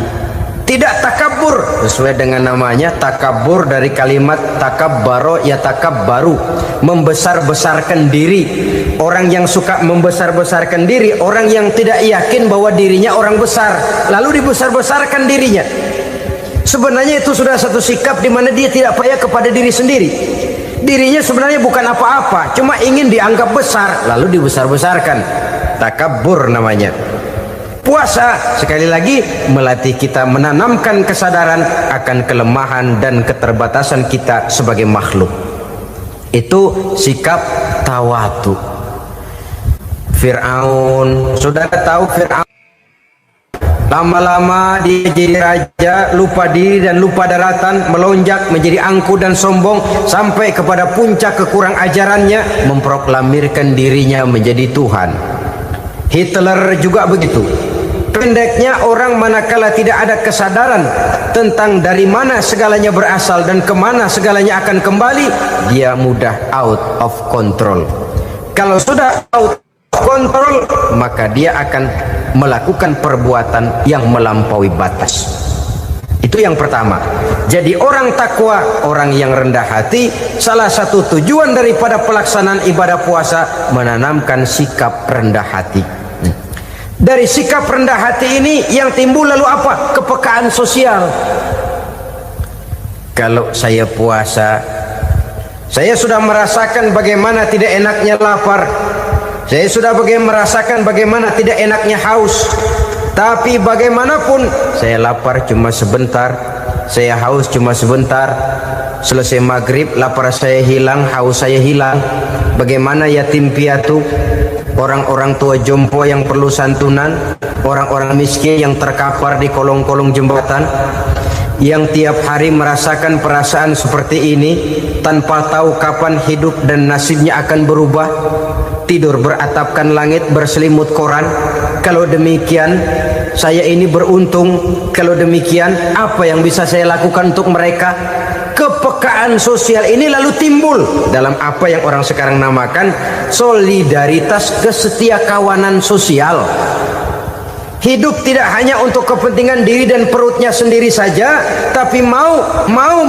tidak takabur, sesuai dengan namanya takabur dari kalimat takabbaro ya takabbaru, membesar-besarkan diri. Orang yang suka membesar-besarkan diri, orang yang tidak yakin bahwa dirinya orang besar, lalu dibesar-besarkan dirinya. Sebenarnya itu sudah satu sikap di mana dia tidak payah kepada diri sendiri. Dirinya sebenarnya bukan apa-apa, cuma ingin dianggap besar, lalu dibesar-besarkan. Takabbur namanya. Puasa sekali lagi melatih kita menanamkan kesadaran akan kelemahan dan keterbatasan kita sebagai makhluk. Itu sikap tawadhu. Fir'aun, sudah tahu Fir'aun, lama-lama dia jadi raja, lupa diri dan lupa daratan, melonjak menjadi angku dan sombong sampai kepada puncak kekurang ajarannya, memproklamirkan dirinya menjadi Tuhan. Hitler juga begitu. Pendeknya, orang manakala tidak ada kesadaran tentang dari mana segalanya berasal dan kemana segalanya akan kembali, dia mudah out of control. Kalau sudah out of control, maka dia akan melakukan perbuatan yang melampaui batas. Itu yang pertama. Jadi orang takwa, orang yang rendah hati, salah satu tujuan daripada pelaksanaan ibadah puasa menanamkan sikap rendah hati. Dari sikap rendah hati ini yang timbul lalu apa? Kepekaan sosial. Kalau saya puasa, saya sudah merasakan bagaimana tidak enaknya lapar. Saya sudah merasakan bagaimana tidak enaknya haus. Tapi bagaimanapun, saya lapar cuma sebentar, saya haus cuma sebentar. Selesai maghrib, lapar saya hilang, haus saya hilang. Bagaimana yatim piatu, orang-orang tua jompo yang perlu santunan, orang-orang miskin yang terkapar di kolong-kolong jembatan, yang tiap hari merasakan perasaan seperti ini tanpa tahu kapan hidup dan nasibnya akan berubah. Tidur beratapkan langit, berselimut koran. Kalau demikian, saya ini beruntung. Kalau demikian, apa yang bisa saya lakukan untuk mereka? Kepekaan sosial ini lalu timbul dalam apa yang orang sekarang namakan solidaritas, kesetiakawanan sosial. Hidup tidak hanya untuk kepentingan diri dan perutnya sendiri saja, tapi mau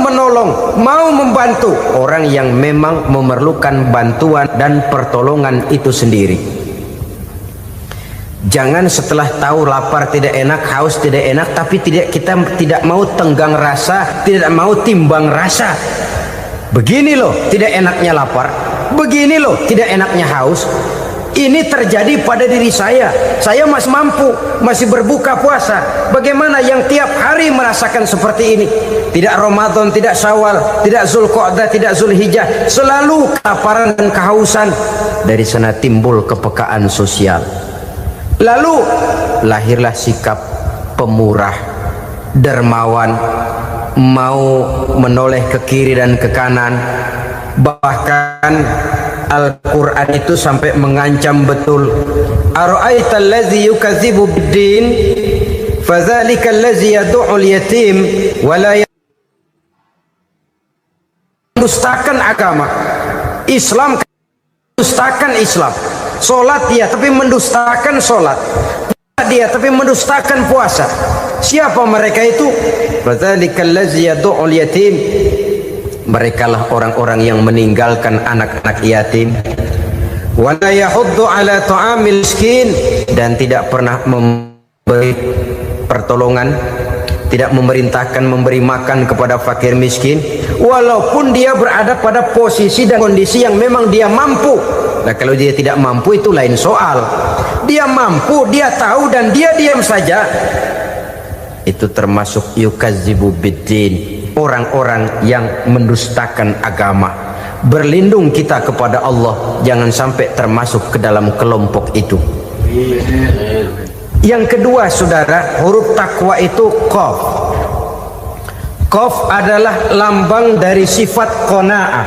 menolong, mau membantu orang yang memang memerlukan bantuan dan pertolongan itu sendiri. Jangan setelah tahu lapar tidak enak, haus tidak enak, tapi kita tidak mau tenggang rasa, tidak mau timbang rasa. Begini loh tidak enaknya lapar, begini loh tidak enaknya haus. Ini terjadi pada diri saya. Saya masih mampu, masih berbuka puasa. Bagaimana yang tiap hari merasakan seperti ini? Tidak Ramadan, tidak Syawal, tidak Zulqa'dah, tidak Zulhijjah, selalu kelaparan dan kehausan. Dari sana timbul kepekaan sosial. Lalu lahirlah sikap pemurah, dermawan, mau menoleh ke kiri dan ke kanan. Bahkan Al-Quran itu sampai mengancam betul. Ara'aita allazi yukadzibu bid-din fadzalika allazi yad'u al-yatim wa la mendustakan agama. Islam mendustakan Islam. Salat dia tapi mendustakan salat. Puasa dia tapi mendustakan puasa. Siapa mereka itu? Fadzalika allazi yad'u al-yatim. Merekalah orang-orang yang meninggalkan anak-anak yatim. Wa la yahuddu ala ta'amil miskin, dan tidak pernah memberi pertolongan, tidak memerintahkan memberi makan kepada fakir miskin, walaupun dia berada pada posisi dan kondisi yang memang dia mampu. Nah, kalau dia tidak mampu itu lain soal. Dia mampu, dia tahu, dan dia diam saja. Itu termasuk yukadzibu biddin, orang-orang yang mendustakan agama. Berlindung kita kepada Allah, jangan sampai termasuk ke dalam kelompok itu. Yang kedua, saudara, huruf takwa itu qaf. Qaf adalah lambang dari sifat qanaah.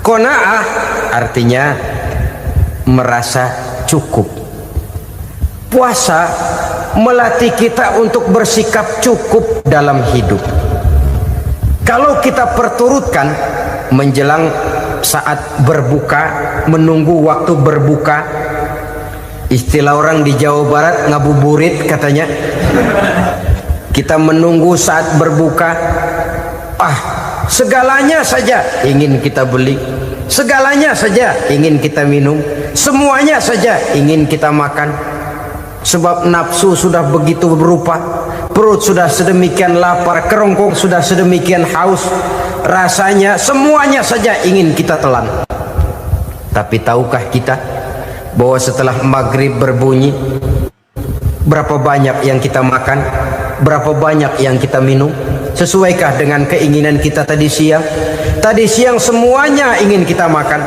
Qanaah artinya merasa cukup. Puasa melatih kita untuk bersikap cukup dalam hidup. Kalau kita perturutkan menjelang saat berbuka, menunggu waktu berbuka, istilah orang di Jawa Barat ngabuburit katanya. Kita menunggu saat berbuka, segalanya saja ingin kita beli, segalanya saja ingin kita minum, semuanya saja ingin kita makan. Sebab nafsu sudah begitu berupa, perut sudah sedemikian lapar, kerongkong sudah sedemikian haus, rasanya semuanya saja ingin kita telan. Tapi tahukah kita bahwa setelah maghrib berbunyi, berapa banyak yang kita makan, berapa banyak yang kita minum? Sesuaikah dengan keinginan kita tadi siang? Tadi siang semuanya ingin kita makan,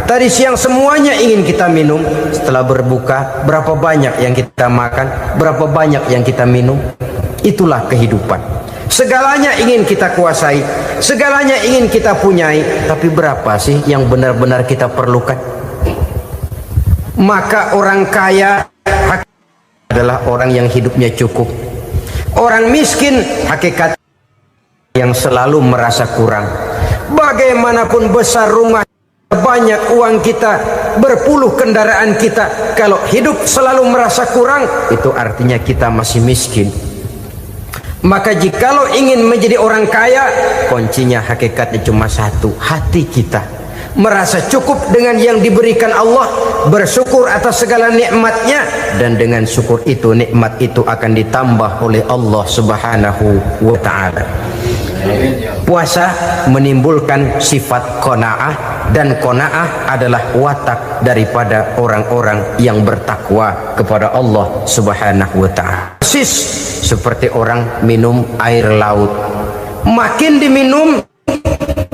tadi siang semuanya ingin kita minum. Setelah berbuka, berapa banyak yang kita makan, berapa banyak yang kita minum? Itulah kehidupan. Segalanya ingin kita kuasai, segalanya ingin kita punyai, tapi berapa sih yang benar-benar kita perlukan? Maka orang kaya adalah orang yang hidupnya cukup. Orang miskin hakikat yang selalu merasa kurang. Bagaimanapun besar rumah, banyak uang kita, berpuluh kendaraan kita, kalau hidup selalu merasa kurang, itu artinya kita masih miskin. Maka jikalau ingin menjadi orang kaya, kuncinya hakikatnya cuma satu, hati kita merasa cukup dengan yang diberikan Allah, bersyukur atas segala nikmatnya, dan dengan syukur itu, nikmat itu akan ditambah oleh Allah Subhanahu wa ta'ala. Puasa menimbulkan sifat qanaah, dan qanaah adalah watak daripada orang-orang yang bertakwa kepada Allah Subhanahu wa ta'ala. Persis seperti orang minum air laut, makin diminum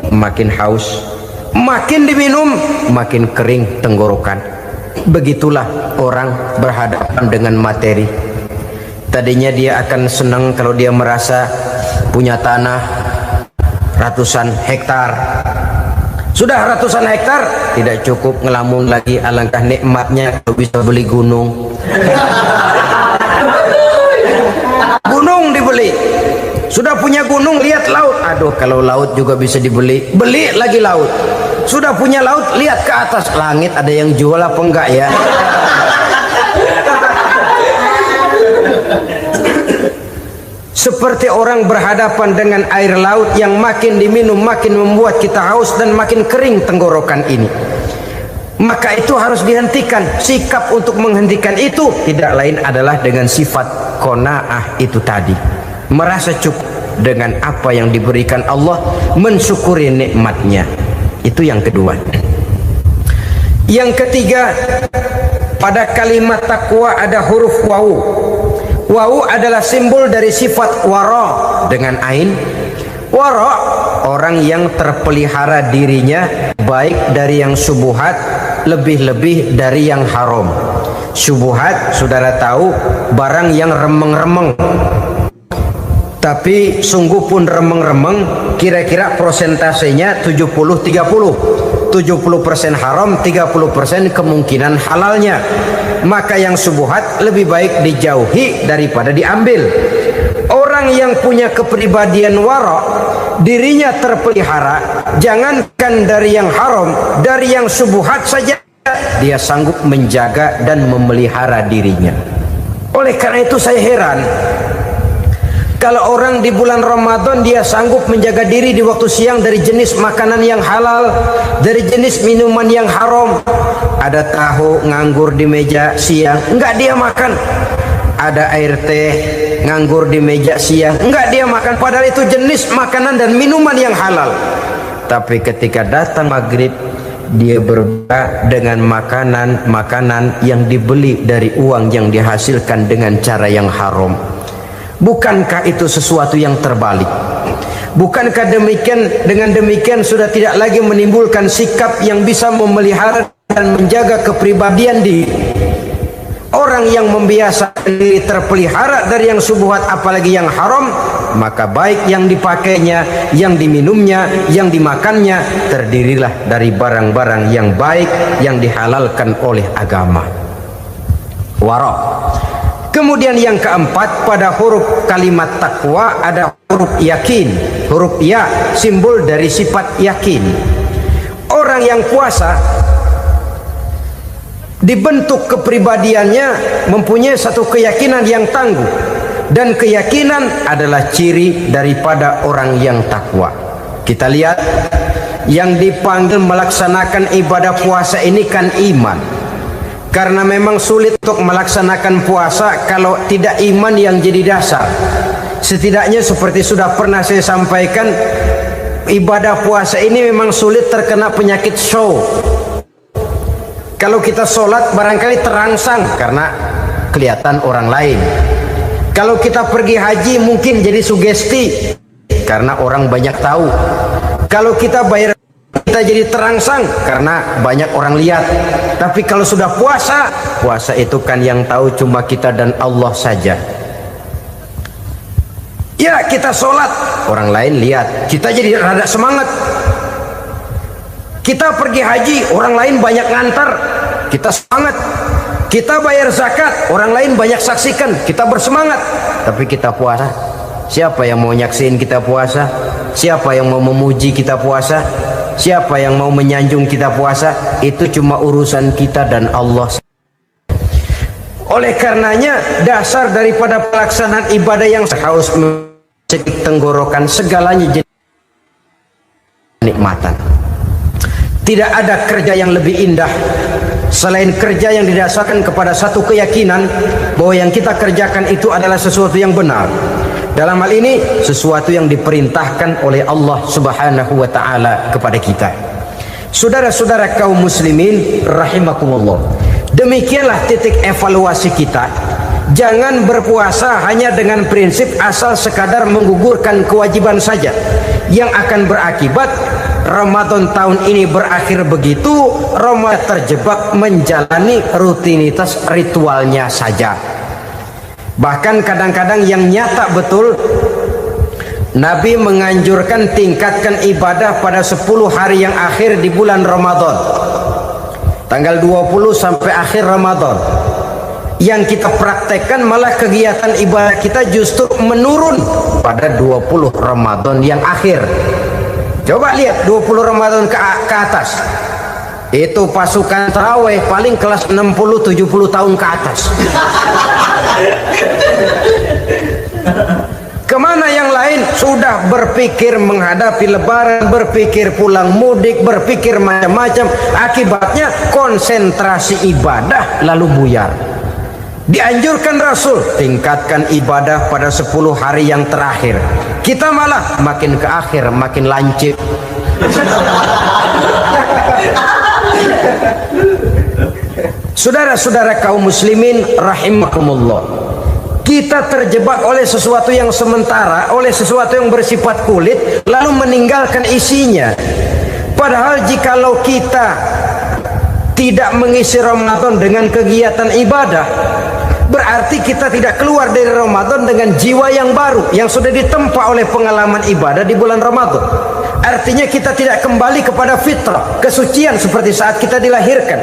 makin haus, makin diminum makin kering tenggorokan. Begitulah orang berhadapan dengan materi. Tadinya dia akan senang kalau dia merasa punya tanah ratusan hektar. Sudah ratusan hektar tidak cukup, ngelamun lagi, alangkah nikmatnya kalau bisa beli gunung. Gunung dibeli. Sudah punya gunung, lihat laut. Aduh, kalau laut juga bisa dibeli, beli lagi laut. Sudah punya laut, lihat ke atas langit, ada yang jual apa enggak ya? Seperti orang berhadapan dengan air laut yang makin diminum makin membuat kita haus dan makin kering tenggorokan ini. Maka itu harus dihentikan. Sikap untuk menghentikan itu tidak lain adalah dengan sifat qanaah itu tadi, merasa cukup dengan apa yang diberikan Allah, mensyukuri nikmatnya. Itu yang kedua. Yang ketiga, pada kalimat takwa ada huruf wawu. Wawu adalah simbol dari sifat wara dengan ain. Wara, orang yang terpelihara dirinya baik dari yang subuhat, lebih-lebih dari yang haram. Subuhat, saudara tahu, barang yang remeng-remeng, tapi sungguh pun remeng-remeng, kira-kira prosentasenya 70-30. 70% haram, 30% kemungkinan halalnya. Maka yang subuhat lebih baik dijauhi daripada diambil. Orang yang punya kepribadian wara, dirinya terpelihara, jangankan dari yang haram, dari yang subuhat saja dia sanggup menjaga dan memelihara dirinya. Oleh karena itu saya heran kalau orang di bulan Ramadan dia sanggup menjaga diri di waktu siang dari jenis makanan yang halal, dari jenis minuman yang haram. Ada tahu nganggur di meja siang, enggak dia makan. Ada air teh nganggur di meja siang, enggak dia makan. Padahal itu jenis makanan dan minuman yang halal. Tapi ketika datang maghrib, dia berbuka dengan makanan-makanan yang dibeli dari uang yang dihasilkan dengan cara yang haram. Bukankah itu sesuatu yang terbalik? Bukankah dengan demikian sudah tidak lagi menimbulkan sikap yang bisa memelihara dan menjaga kepribadian diri? Orang yang membiasakan diri terpelihara dari yang subuhat apalagi yang haram, maka baik yang dipakainya, yang diminumnya, yang dimakannya terdirilah dari barang-barang yang baik yang dihalalkan oleh agama. Wara. Kemudian yang keempat, pada huruf kalimat takwa ada huruf yakin. Huruf ya simbol dari sifat yakin. Orang yang puasa dibentuk kepribadiannya mempunyai satu keyakinan yang tangguh, dan keyakinan adalah ciri daripada orang yang takwa. Kita lihat yang dipanggil melaksanakan ibadah puasa ini kan iman. Karena memang sulit untuk melaksanakan puasa kalau tidak iman yang jadi dasar. Setidaknya seperti sudah pernah saya sampaikan, ibadah puasa ini memang sulit terkena penyakit show. Kalau kita sholat barangkali terangsang karena kelihatan orang lain. Kalau kita pergi haji mungkin jadi sugesti karena orang banyak tahu. Kalau kita bayar kita jadi terangsang karena banyak orang lihat. Tapi kalau sudah puasa, puasa itu kan yang tahu cuma kita dan Allah saja. Ya, kita sholat, orang lain lihat, kita jadi rada semangat. Kita pergi haji, orang lain banyak ngantar, kita semangat. Kita bayar zakat, orang lain banyak saksikan, kita bersemangat. Tapi kita puasa, siapa yang mau nyaksiin kita puasa? Siapa yang mau memuji kita puasa? Siapa yang mau menyanjung kita puasa? Itu cuma urusan kita dan Allah. Oleh karenanya, dasar daripada pelaksanaan ibadah yang haus mencetik tenggorokan segalanya jadi nikmatan. Tidak ada kerja yang lebih indah selain kerja yang didasarkan kepada satu keyakinan bahwa yang kita kerjakan itu adalah sesuatu yang benar. Dalam hal ini sesuatu yang diperintahkan oleh Allah Subhanahu wa taala kepada kita. Saudara-saudara kaum muslimin rahimakumullah. Demikianlah titik evaluasi kita. Jangan berpuasa hanya dengan prinsip asal sekadar menggugurkan kewajiban saja, yang akan berakibat Ramadan tahun ini berakhir begitu, Ramadan terjebak menjalani rutinitas ritualnya saja. Bahkan kadang-kadang yang nyata betul, Nabi menganjurkan tingkatkan ibadah pada 10 hari yang akhir di bulan Ramadan, tanggal 20 sampai akhir Ramadan. Yang kita praktekkan malah kegiatan ibadah kita justru menurun pada 20 Ramadan yang akhir. Coba lihat 20 Ramadan ke atas, itu pasukan tarawih paling kelas 60-70 tahun ke atas. Kemana yang lain? Sudah berpikir menghadapi lebaran, berpikir pulang mudik, berpikir macam-macam. Akibatnya konsentrasi ibadah lalu buyar. Dianjurkan Rasul, tingkatkan ibadah pada 10 hari yang terakhir. Kita malah makin ke akhir makin lancip. Saudara-saudara kaum muslimin rahimakumullah, kita terjebak oleh sesuatu yang sementara, oleh sesuatu yang bersifat kulit, lalu meninggalkan isinya. Padahal jikalau kita tidak mengisi Ramadan dengan kegiatan ibadah, berarti kita tidak keluar dari Ramadan dengan jiwa yang baru yang sudah ditempa oleh pengalaman ibadah di bulan Ramadan. Artinya kita tidak kembali kepada fitrah, kesucian seperti saat kita dilahirkan.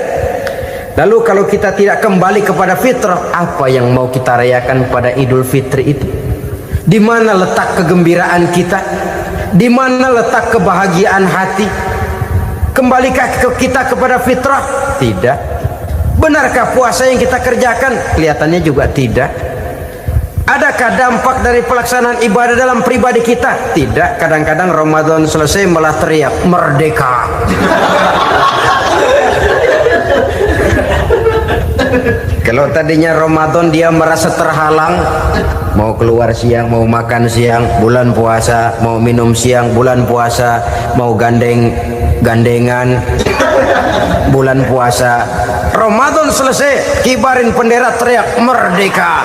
Lalu kalau kita tidak kembali kepada fitrah, apa yang mau kita rayakan pada Idul Fitri itu? Di mana letak kegembiraan kita? Di mana letak kebahagiaan hati? Kembalikah kita kepada fitrah? Tidak. Benarkah puasa yang kita kerjakan? Kelihatannya juga tidak. Adakah dampak dari pelaksanaan ibadah dalam pribadi kita? Tidak. Kadang-kadang Ramadan selesai malah teriak merdeka. Kalau tadinya Ramadan dia merasa terhalang, mau keluar siang, mau makan siang, bulan puasa, mau minum siang, bulan puasa, mau gandengan, bulan puasa. Ramadan selesai, kibarin bendera, teriak merdeka.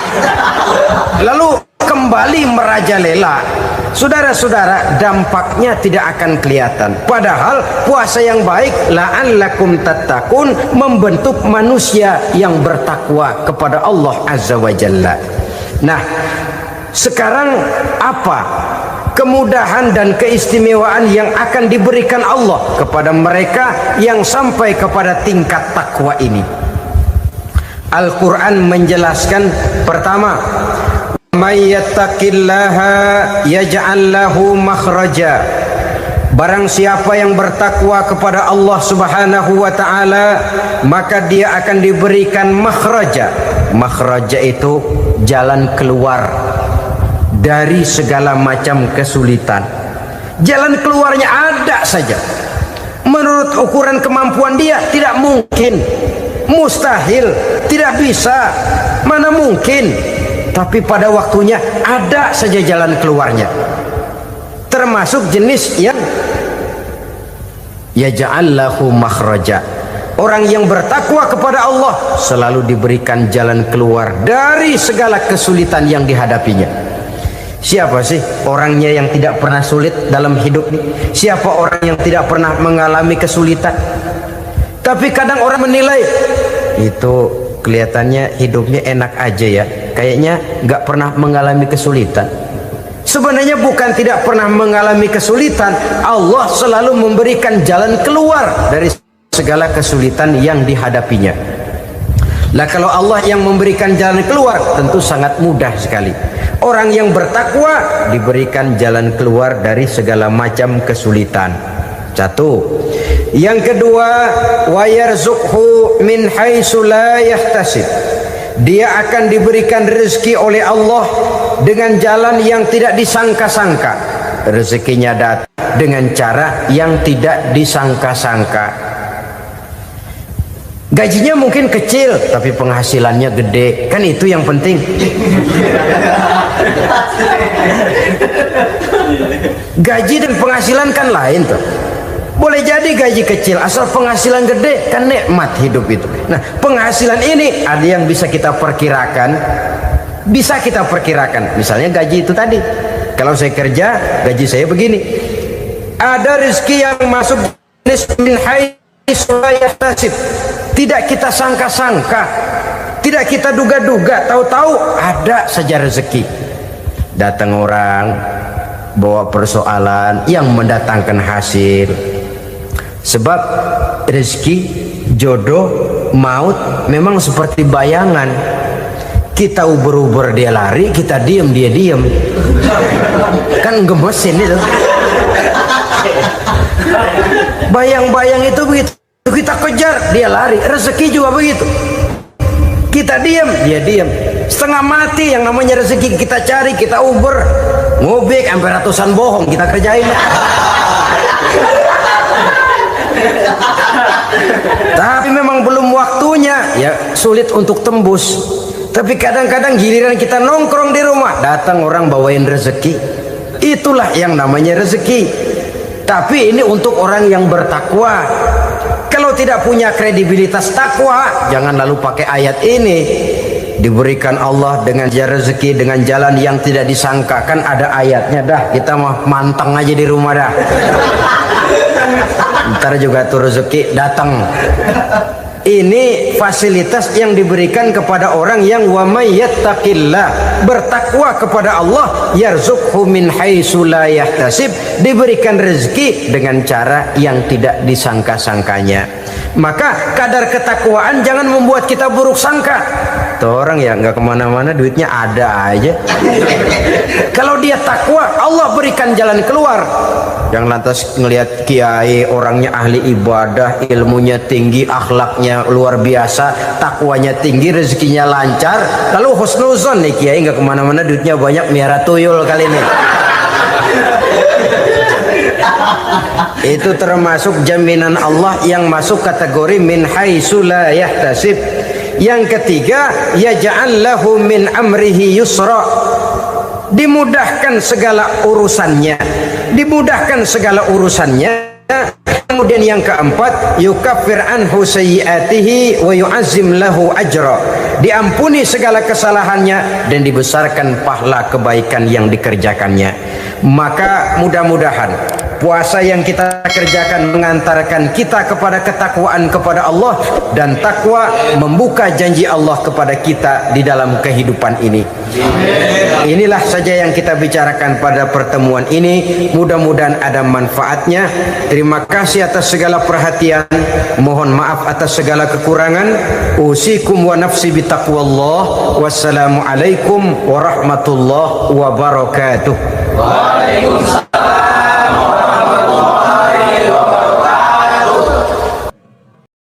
Lalu kembali merajalela. Saudara-saudara, dampaknya tidak akan kelihatan. Padahal puasa yang baik, la'allakum tattaqun, membentuk manusia yang bertakwa kepada Allah Azza wa Jalla. Nah, sekarang apa kemudahan dan keistimewaan yang akan diberikan Allah kepada mereka yang sampai kepada tingkat takwa ini? Al-Quran menjelaskan, pertama, may yattaqillaha yaj'al lahu makhraja. Barang siapa yang bertakwa kepada Allah Subhanahu wa taala, maka dia akan diberikan makhraja. Makhraja itu jalan keluar dari segala macam kesulitan. Jalan keluarnya ada saja. Menurut ukuran kemampuan dia tidak mungkin, mustahil, tidak bisa, mana mungkin. Tapi pada waktunya ada saja jalan keluarnya. Termasuk jenis yang yaj'al lahu makhraja. Orang yang bertakwa kepada Allah selalu diberikan jalan keluar dari segala kesulitan yang dihadapinya. Siapa sih orangnya yang tidak pernah sulit dalam hidup ini? Siapa orang yang tidak pernah mengalami kesulitan? Tapi kadang orang menilai, itu kelihatannya hidupnya enak aja ya, kayaknya nggak pernah mengalami kesulitan. Sebenarnya bukan tidak pernah mengalami kesulitan, Allah selalu memberikan jalan keluar dari segala kesulitan yang dihadapinya. Lah kalau Allah yang memberikan jalan keluar, tentu sangat mudah sekali. Orang yang bertakwa diberikan jalan keluar dari segala macam kesulitan. Satu. Yang kedua, wa yarzuqhu min haitsu la yahtasib. Dia akan diberikan rezeki oleh Allah dengan jalan yang tidak disangka-sangka. Rezekinya datang dengan cara yang tidak disangka-sangka. Gajinya mungkin kecil, tapi penghasilannya gede. Kan itu yang penting. Gaji dan penghasilan kan lain tuh. Boleh jadi gaji kecil, asal penghasilan gede, kan nikmat hidup itu. Nah, penghasilan ini ada yang bisa kita perkirakan. Bisa kita perkirakan. Misalnya gaji itu tadi. Kalau saya kerja, gaji saya begini. Ada rezeki yang masuk min haitsu la yahtasib. Tidak kita sangka-sangka, tidak kita duga-duga, tahu-tahu ada saja rezeki. Datang orang bawa persoalan yang mendatangkan hasil. Sebab rezeki, jodoh, maut memang seperti bayangan. Kita uber-uber dia lari, kita diem dia diem. Kan gemesin itu. Bayang-bayang itu begitu. Kita kejar, dia lari. Rezeki juga begitu. Kita diam, dia diam. Setengah mati yang namanya rezeki kita cari, kita uber, ngobek sampai ratusan bohong kita kerjain. Tapi memang belum waktunya, ya sulit untuk tembus. Tapi kadang-kadang giliran kita nongkrong di rumah, datang orang bawain rezeki. Itulah yang namanya rezeki. Tapi ini untuk orang yang bertakwa. Kalau tidak punya kredibilitas takwa, jangan lalu pakai ayat ini. Diberikan Allah dengan rezeki dengan jalan yang tidak disangka. Kan ada ayatnya dah. Kita mah mantang aja di rumah dah. Ntar juga tuh rezeki datang. Ini fasilitas yang diberikan kepada orang yang wa may yattaqillah, bertakwa kepada Allah, yarzuqhu min haitsu la yahtasib, diberikan rezeki dengan cara yang tidak disangka-sangkanya. Maka kadar ketakwaan jangan membuat kita buruk sangka. Tuh orang ya nggak kemana-mana, duitnya ada aja. Kalau dia takwa, Allah berikan jalan keluar. Yang lantas ngelihat kiai orangnya ahli ibadah, ilmunya tinggi, akhlaknya luar biasa, takwanya tinggi, rezekinya lancar, lalu husnuzon nih kiai nggak kemana-mana, duitnya banyak, miara tuyul kali ini. Itu termasuk jaminan Allah yang masuk kategori min haitsu la yahtasib. Yang ketiga, yaj'al lahu min amrihi yusra, dimudahkan segala urusannya, dimudahkan segala urusannya. Kemudian yang keempat, yukaffir anhu sayyiatihi wa yu'azzim lahu ajra, diampuni segala kesalahannya dan dibesarkan pahala kebaikan yang dikerjakannya. Maka mudah-mudahan puasa yang kita kerjakan mengantarkan kita kepada ketakwaan kepada Allah, dan takwa membuka janji Allah kepada kita di dalam kehidupan ini. Inilah saja yang kita bicarakan pada pertemuan ini. Mudah-mudahan ada manfaatnya. Terima kasih atas segala perhatian. Mohon maaf atas segala kekurangan. Usikum wa nafsi bitaqwallah. Wassalamualaikum warahmatullahi wabarakatuh. Waalaikumsalam.